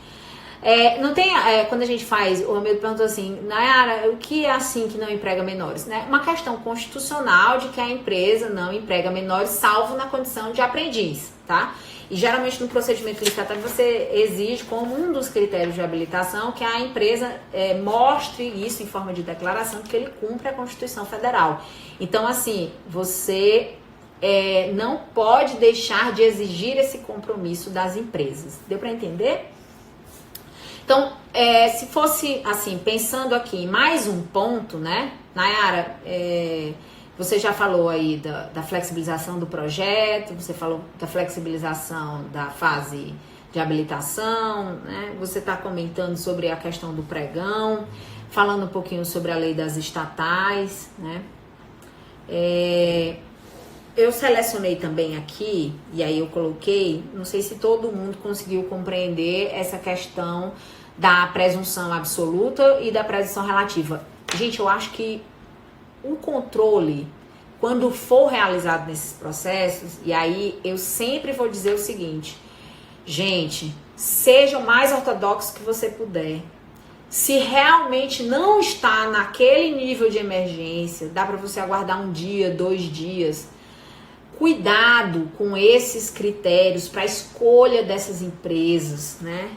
Não tem, quando a gente faz, o Romildo perguntou assim, Nayara, o que é assim que não emprega menores? Né? Uma questão constitucional de que a empresa não emprega menores, salvo na condição de aprendiz, tá? E geralmente no procedimento licitatório você exige como um dos critérios de habilitação que a empresa mostre isso em forma de declaração, que ele cumpre a Constituição Federal. Então, assim, você não pode deixar de exigir esse compromisso das empresas. Deu para entender? Então, se fosse assim, pensando aqui em mais um ponto, né, Nayara, você já falou aí da flexibilização do projeto, você falou da flexibilização da fase de habilitação, né, você está comentando sobre a questão do pregão, falando um pouquinho sobre a lei das estatais, né, eu selecionei também aqui, e aí eu coloquei, não sei se todo mundo conseguiu compreender essa questão da presunção absoluta e da presunção relativa. Gente, eu acho que o controle, quando for realizado nesses processos, e aí eu sempre vou dizer o seguinte, gente, seja o mais ortodoxo que você puder. Se realmente não está naquele nível de emergência, dá para você aguardar 1 dia, 2 dias. Cuidado com esses critérios para a escolha dessas empresas, né?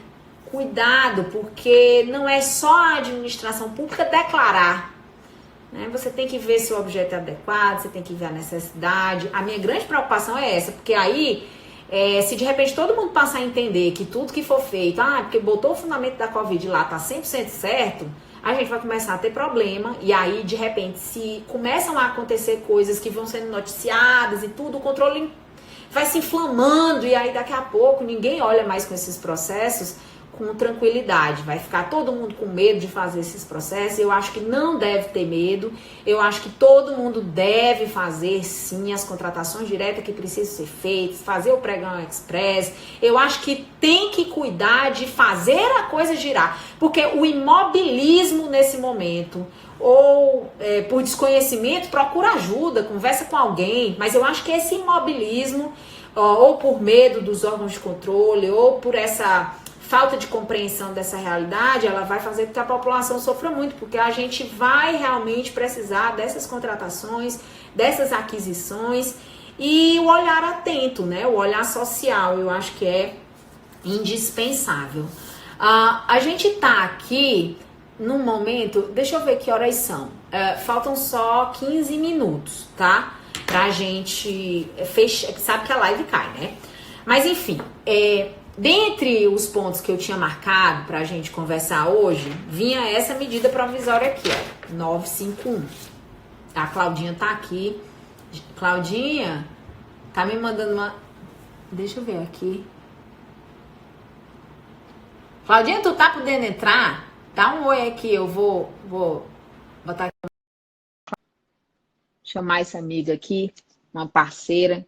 Cuidado, porque não é só a administração pública declarar, né? Você tem que ver se o objeto é adequado, você tem que ver a necessidade. A minha grande preocupação é essa, porque aí, se de repente todo mundo passar a entender que tudo que for feito, porque botou o fundamento da Covid lá, tá 100% certo, a gente vai começar a ter problema, e aí, de repente, se começam a acontecer coisas que vão sendo noticiadas e tudo, o controle vai se inflamando, e aí daqui a pouco ninguém olha mais com esses processos com tranquilidade, vai ficar todo mundo com medo de fazer esses processos. Eu acho que não deve ter medo, eu acho que todo mundo deve fazer sim as contratações diretas que precisam ser feitas, fazer o pregão express. Eu acho que tem que cuidar de fazer a coisa girar, porque o imobilismo nesse momento, ou por desconhecimento, procura ajuda, conversa com alguém, mas eu acho que esse imobilismo, ou por medo dos órgãos de controle, ou por essa falta de compreensão dessa realidade, ela vai fazer com que a população sofra muito, porque a gente vai realmente precisar dessas contratações, dessas aquisições, e o olhar atento, né? O olhar social, eu acho que é indispensável. A gente tá aqui num momento, deixa eu ver que horas são, faltam só 15 minutos, tá? Pra gente fechar, sabe que a live cai, né? Mas enfim, dentre os pontos que eu tinha marcado pra gente conversar hoje, vinha essa medida provisória aqui, ó, 951. A Claudinha tá aqui. Claudinha, tá me mandando uma... Deixa eu ver aqui. Claudinha, tu tá podendo entrar? Dá um oi aqui, eu vou botar aqui. Chamar essa amiga aqui, uma parceira.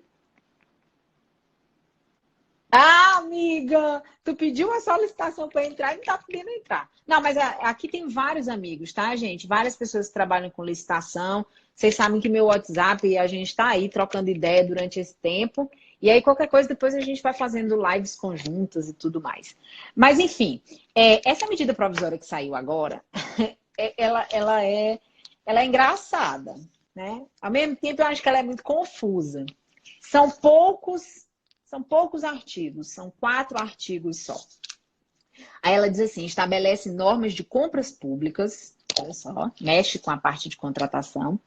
Amiga, tu pediu uma solicitação para entrar e não tá podendo entrar. Não, mas aqui tem vários amigos, tá, gente? Várias pessoas que trabalham com licitação. Vocês sabem que meu WhatsApp, a gente está aí trocando ideia durante esse tempo. E aí, qualquer coisa, depois a gente vai fazendo lives conjuntas e tudo mais. Mas, enfim, essa medida provisória que saiu agora, ela é engraçada, né? Ao mesmo tempo, eu acho que ela é muito confusa. São poucos artigos, são 4 artigos só. Aí ela diz assim, estabelece normas de compras públicas, olha só, mexe com a parte de contratação,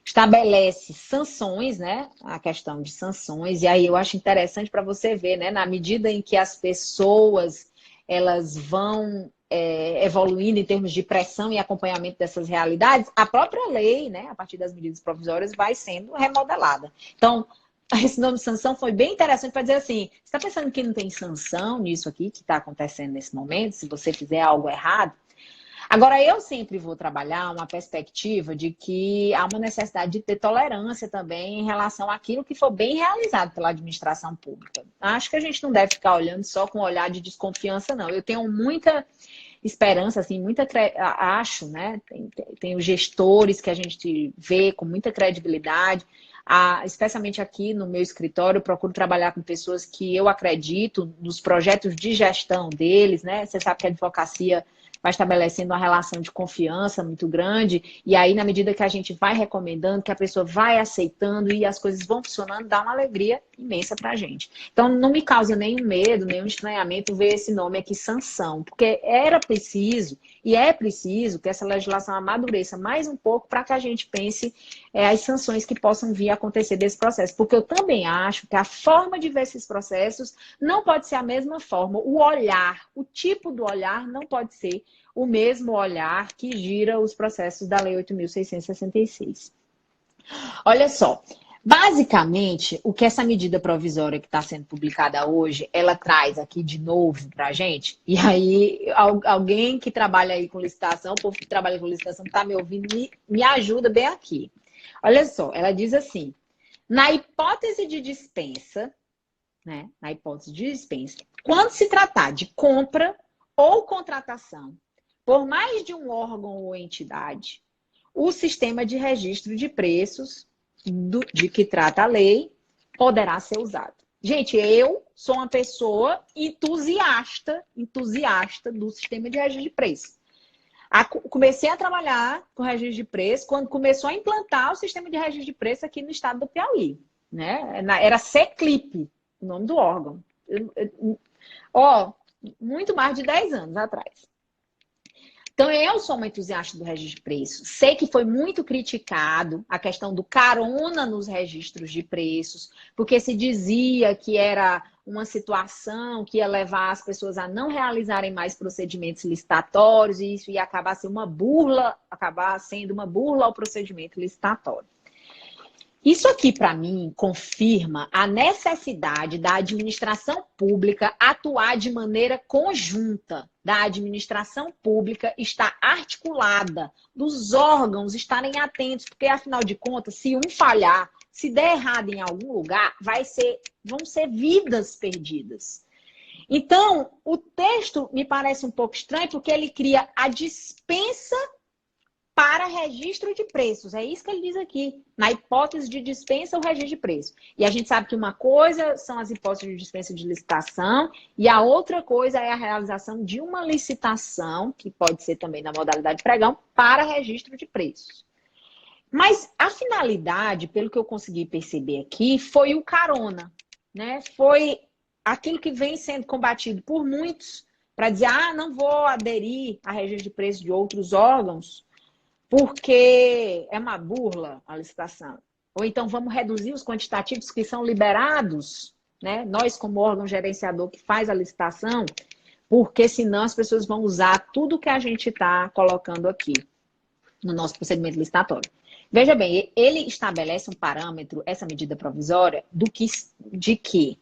estabelece sanções, né? A questão de sanções, e aí eu acho interessante para você ver, né? Na medida em que as pessoas elas vão evoluindo em termos de pressão e acompanhamento dessas realidades, a própria lei, né? A partir das medidas provisórias, vai sendo remodelada. Então, esse nome de sanção foi bem interessante para dizer assim, você está pensando que não tem sanção nisso aqui que está acontecendo nesse momento, se você fizer algo errado? Agora, eu sempre vou trabalhar uma perspectiva de que há uma necessidade de ter tolerância também em relação àquilo que for bem realizado pela administração pública. Acho que a gente não deve ficar olhando só com um olhar de desconfiança, não. Eu tenho muita esperança, assim, acho, né? Tem os gestores que a gente vê com muita credibilidade, especialmente aqui no meu escritório, eu procuro trabalhar com pessoas que eu acredito nos projetos de gestão deles, né? Você sabe que a advocacia vai estabelecendo uma relação de confiança muito grande, e aí, na medida que a gente vai recomendando, que a pessoa vai aceitando e as coisas vão funcionando, dá uma alegria imensa pra gente. Então, não me causa nenhum medo, nenhum estranhamento ver esse nome aqui, sanção, porque era preciso, e é preciso, que essa legislação amadureça mais um pouco para que a gente pense as sanções que possam vir a acontecer desse processo. Porque eu também acho que a forma de ver esses processos não pode ser a mesma forma. O olhar, o tipo do olhar não pode ser o mesmo olhar que gira os processos da Lei 8.666. Olha só, basicamente, o que essa medida provisória que está sendo publicada hoje, ela traz aqui de novo para a gente, e aí alguém que trabalha aí com licitação, o povo que trabalha com licitação está me ouvindo, me ajuda bem aqui. Olha só, ela diz assim, na hipótese de dispensa, né? Na hipótese de dispensa, quando se tratar de compra ou contratação por mais de um órgão ou entidade, o sistema de registro de preços de que trata a lei poderá ser usado. Gente, eu sou uma pessoa entusiasta do sistema de registro de preços. Comecei a trabalhar com registro de preço quando começou a implantar o sistema de registro de preço aqui no estado do Piauí. Né? Era Seclip, o nome do órgão. Muito mais de 10 anos atrás. Então, eu sou uma entusiasta do registro de preços. Sei que foi muito criticado a questão do carona nos registros de preços, porque se dizia que era uma situação que ia levar as pessoas a não realizarem mais procedimentos licitatórios, e isso ia acabar sendo uma burla ao procedimento licitatório. Isso aqui, para mim, confirma a necessidade da administração pública atuar de maneira conjunta, da administração pública estar articulada, dos órgãos estarem atentos, porque, afinal de contas, se um falhar, se der errado em algum lugar, vão ser vidas perdidas. Então, o texto me parece um pouco estranho, porque ele cria a dispensa para registro de preços. É isso que ele diz aqui. Na hipótese de dispensa, o registro de preços. E a gente sabe que uma coisa são as hipóteses de dispensa de licitação e a outra coisa é a realização de uma licitação, que pode ser também na modalidade pregão, para registro de preços. Mas a finalidade, pelo que eu consegui perceber aqui, foi o carona, né? Foi aquilo que vem sendo combatido por muitos para dizer, não vou aderir a registro de preços de outros órgãos, porque é uma burla a licitação. Ou então vamos reduzir os quantitativos que são liberados, né? Nós, como órgão gerenciador que faz a licitação, porque senão as pessoas vão usar tudo que a gente está colocando aqui no nosso procedimento licitatório. Veja bem, ele estabelece um parâmetro, essa medida provisória, de que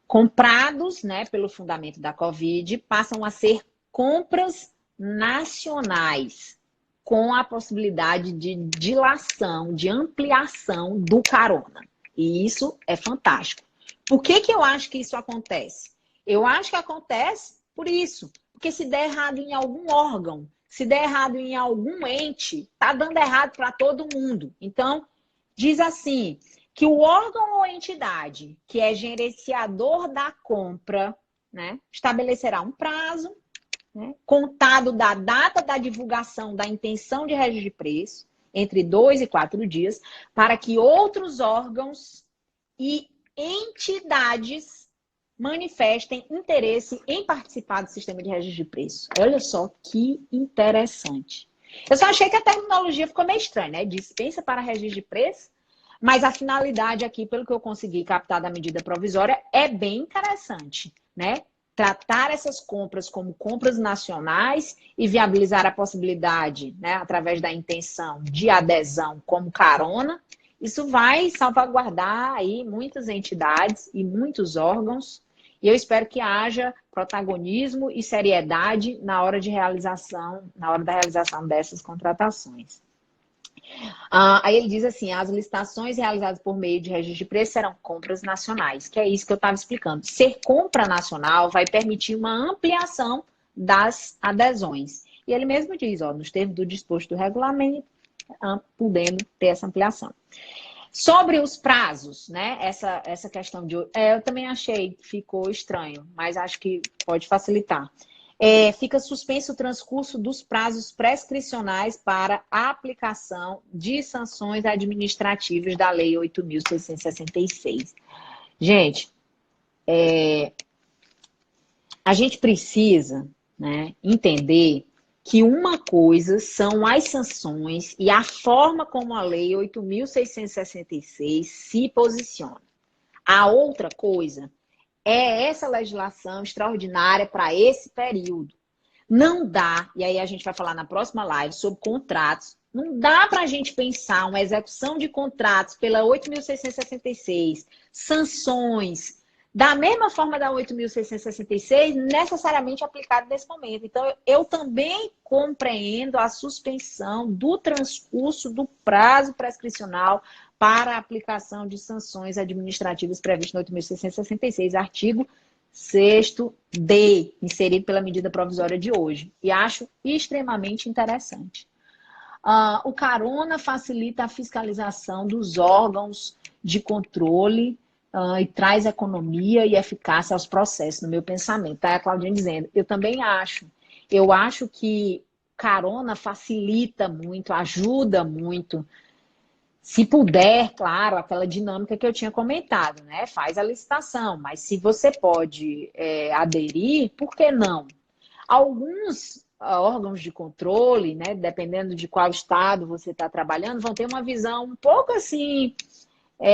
comprados, né, pelo fundamento da Covid, passam a ser compras nacionais, com a possibilidade de dilação, de ampliação do carona. E isso é fantástico. Por que eu acho que isso acontece? Eu acho que acontece por isso. Porque se der errado em algum órgão, se der errado em algum ente, tá dando errado para todo mundo. Então, diz assim, que o órgão ou entidade que é gerenciador da compra, né, estabelecerá um prazo, né, contado da data da divulgação da intenção de registro de preço, entre 2 e 4 dias, para que outros órgãos e entidades manifestem interesse em participar do sistema de registro de preço. Olha só que interessante. Eu só achei que a terminologia ficou meio estranha, né? Dispensa para registro de preço, mas a finalidade aqui, pelo que eu consegui captar da medida provisória, é bem interessante, né? Tratar essas compras como compras nacionais e viabilizar a possibilidade, né, através da intenção de adesão como carona. Isso vai salvaguardar aí muitas entidades e muitos órgãos, e eu espero que haja protagonismo e seriedade na hora da realização dessas contratações. Aí ele diz assim, as licitações realizadas por meio de registro de preço serão compras nacionais, que é isso que eu estava explicando. Ser compra nacional vai permitir uma ampliação das adesões. E ele mesmo diz, ó, nos termos do disposto do regulamento, podendo ter essa ampliação. Sobre os prazos, né? Essa questão de... eu também achei que ficou estranho, mas acho que pode facilitar. Fica suspenso o transcurso dos prazos prescricionais para a aplicação de sanções administrativas da Lei 8.666. Gente, a gente precisa, né, entender que uma coisa são as sanções e a forma como a Lei 8.666 se posiciona. A outra coisa é essa legislação extraordinária para esse período. Não dá, e aí a gente vai falar na próxima live sobre contratos, não dá para a gente pensar uma execução de contratos pela 8.666, sanções, da mesma forma da 8.666, necessariamente aplicado nesse momento. Então, eu também compreendo a suspensão do transcurso do prazo prescricional para a aplicação de sanções administrativas previstas no 8.666, artigo 6º-D, inserido pela medida provisória de hoje. E acho extremamente interessante. O carona facilita a fiscalização dos órgãos de controle e traz economia e eficácia aos processos, no meu pensamento. Tá? A Claudinha dizendo, eu também acho. Eu acho que carona facilita muito, ajuda muito. Se puder, claro, aquela dinâmica que eu tinha comentado, né? Faz a licitação, mas se você pode aderir, por que não? Alguns órgãos de controle, né, dependendo de qual estado você está trabalhando, vão ter uma visão um pouco assim,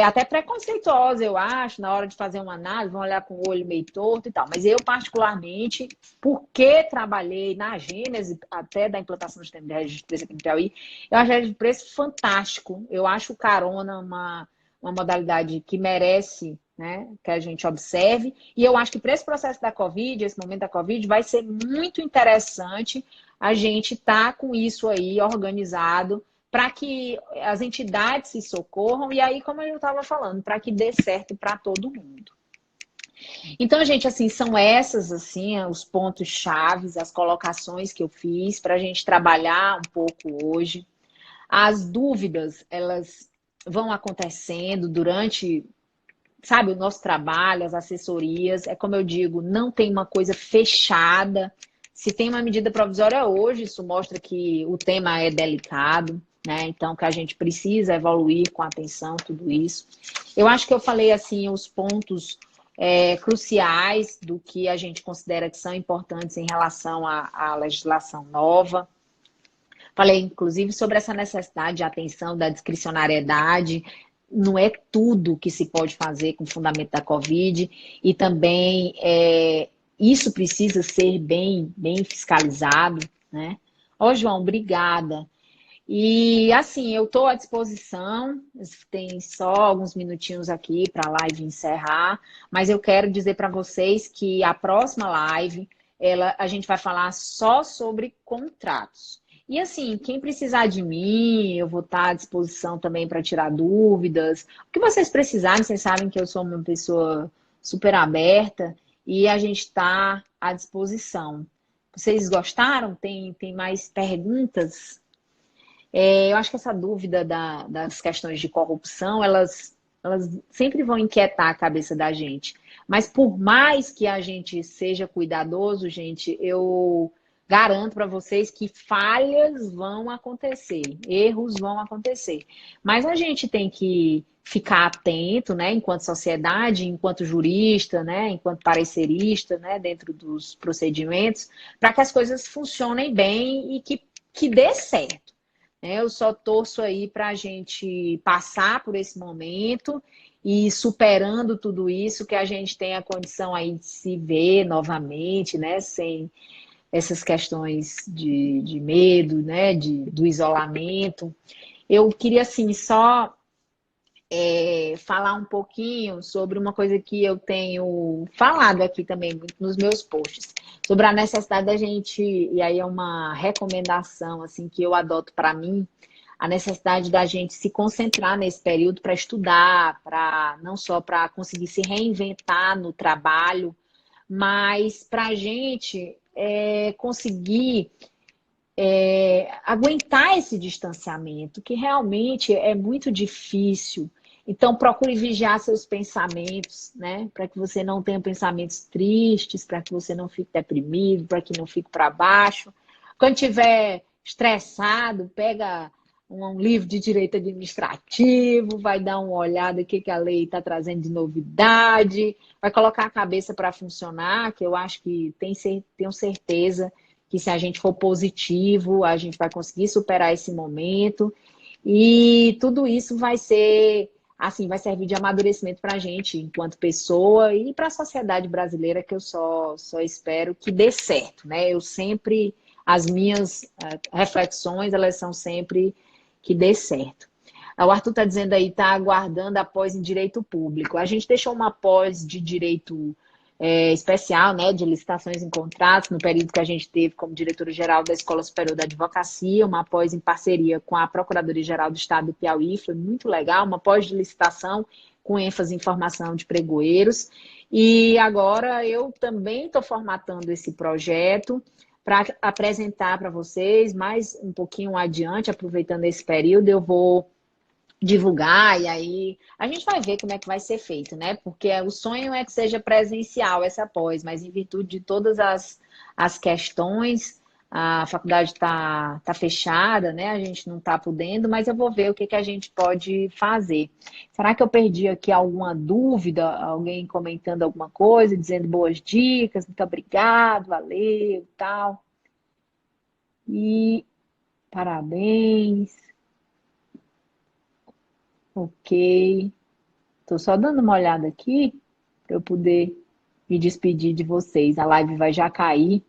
até preconceituosa, eu acho, na hora de fazer uma análise, vão olhar com o olho meio torto e tal. Mas eu, particularmente, porque trabalhei na gênese até da implantação do sistema de registro de preço aqui no Piauí, eu acho o registro de preço fantástico. Eu acho o carona uma modalidade que merece, né, que a gente observe. E eu acho que para esse processo da Covid, esse momento da Covid, vai ser muito interessante a gente estar com isso aí organizado, para que as entidades se socorram, e aí, como eu estava falando, para que dê certo para todo mundo. Então, gente, assim, são essas, assim, os pontos chaves, as colocações que eu fiz para a gente trabalhar um pouco hoje. As dúvidas, elas vão acontecendo durante, sabe, o nosso trabalho, as assessorias. É como eu digo, não tem uma coisa fechada. Se tem uma medida provisória hoje, isso mostra que o tema é delicado, né? Então, que a gente precisa evoluir com atenção, tudo isso. Eu acho que eu falei, assim, os pontos cruciais do que a gente considera que são importantes em relação à legislação nova. Falei, inclusive, sobre essa necessidade de atenção da discricionariedade. Não é tudo que se pode fazer com o fundamento da Covid. E também isso precisa ser bem fiscalizado, né? Ó, João, obrigada. E, assim, eu estou à disposição, tem só alguns minutinhos aqui para a live encerrar, mas eu quero dizer para vocês que a próxima live, a gente vai falar só sobre contratos. E, assim, quem precisar de mim, eu vou estar à disposição também para tirar dúvidas. O que vocês precisarem, vocês sabem que eu sou uma pessoa super aberta e a gente está à disposição. Vocês gostaram? Tem mais perguntas? Eu acho que essa dúvida das questões de corrupção, elas sempre vão inquietar a cabeça da gente. Mas por mais que a gente seja cuidadoso, gente, eu garanto para vocês que falhas vão acontecer, erros vão acontecer. Mas a gente tem que ficar atento, né, enquanto sociedade, enquanto jurista, né, enquanto parecerista, né, dentro dos procedimentos, para que as coisas funcionem bem e que dê certo. Eu só torço aí para a gente passar por esse momento e superando tudo isso, que a gente tenha a condição aí de se ver novamente, né? Sem essas questões de medo, né? Do isolamento. Eu queria, assim, só falar um pouquinho sobre uma coisa que eu tenho falado aqui também muito nos meus posts, sobre a necessidade da gente, e aí é uma recomendação assim que eu adoto para mim, a necessidade da gente se concentrar nesse período para estudar, para não só para conseguir se reinventar no trabalho, mas para a gente conseguir aguentar esse distanciamento, que realmente é muito difícil. Então, procure vigiar seus pensamentos, né? Para que você não tenha pensamentos tristes, para que você não fique deprimido, para que não fique para baixo. Quando estiver estressado, pega um livro de direito administrativo, vai dar uma olhada o que a lei está trazendo de novidade, vai colocar a cabeça para funcionar, que eu acho que tenho certeza que se a gente for positivo, a gente vai conseguir superar esse momento. E tudo isso vai ser, assim, vai servir de amadurecimento para a gente, enquanto pessoa, e para a sociedade brasileira, que eu só espero que dê certo, né? Eu sempre, as minhas reflexões, elas são sempre que dê certo. O Arthur está dizendo aí, está aguardando a pós em Direito Público. A gente deixou uma pós de Direito especial, né, de licitações em contratos, no período que a gente teve como diretora-geral da Escola Superior da Advocacia, uma pós em parceria com a Procuradoria-Geral do Estado do Piauí, foi muito legal, uma pós de licitação com ênfase em formação de pregoeiros. E agora eu também estou formatando esse projeto para apresentar para vocês, mais um pouquinho adiante, aproveitando esse período, eu vou divulgar, e aí a gente vai ver como é que vai ser feito, né? Porque o sonho é que seja presencial essa pós, mas em virtude de todas as questões, a faculdade tá fechada, né? A gente não está podendo, mas eu vou ver o que a gente pode fazer. Será que eu perdi aqui alguma dúvida? Alguém comentando alguma coisa, dizendo boas dicas, muito obrigado, valeu, tal. E parabéns. Ok. Estou só dando uma olhada aqui para eu poder me despedir de vocês. A live vai já cair.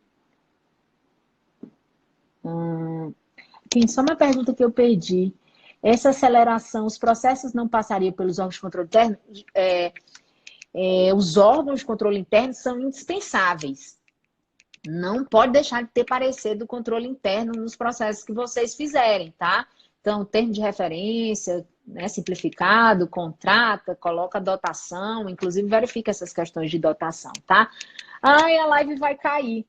Tem só uma pergunta que eu perdi. Essa aceleração, os processos não passariam pelos órgãos de controle interno? Os órgãos de controle interno são indispensáveis. Não pode deixar de ter parecer do controle interno nos processos que vocês fizerem, tá? Então, termo de referência, né, simplificado, contrata, coloca dotação, inclusive verifica essas questões de dotação, tá? Ai, a live vai cair.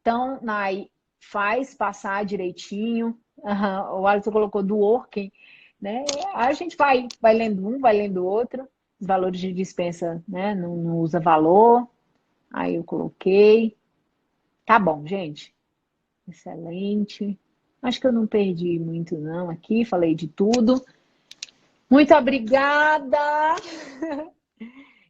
Então, Nai, faz passar direitinho. O Alisson colocou do working, né? A gente vai lendo um, vai lendo outro. Os valores de dispensa, né? Não usa valor. Aí eu coloquei. Tá bom, gente. Excelente. Acho que eu não perdi muito, não, aqui. Falei de tudo. Muito obrigada!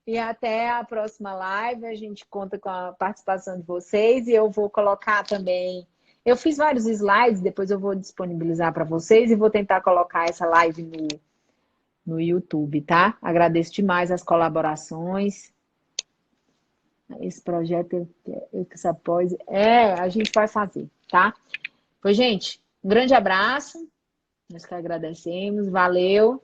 E até a próxima live. A gente conta com a participação de vocês. E eu vou colocar também... Eu fiz vários slides, depois eu vou disponibilizar para vocês. E vou tentar colocar essa live no YouTube, tá? Agradeço demais as colaborações. Esse projeto, essa pós... a gente vai fazer, tá? Pois, gente, um grande abraço. Nós que agradecemos. Valeu.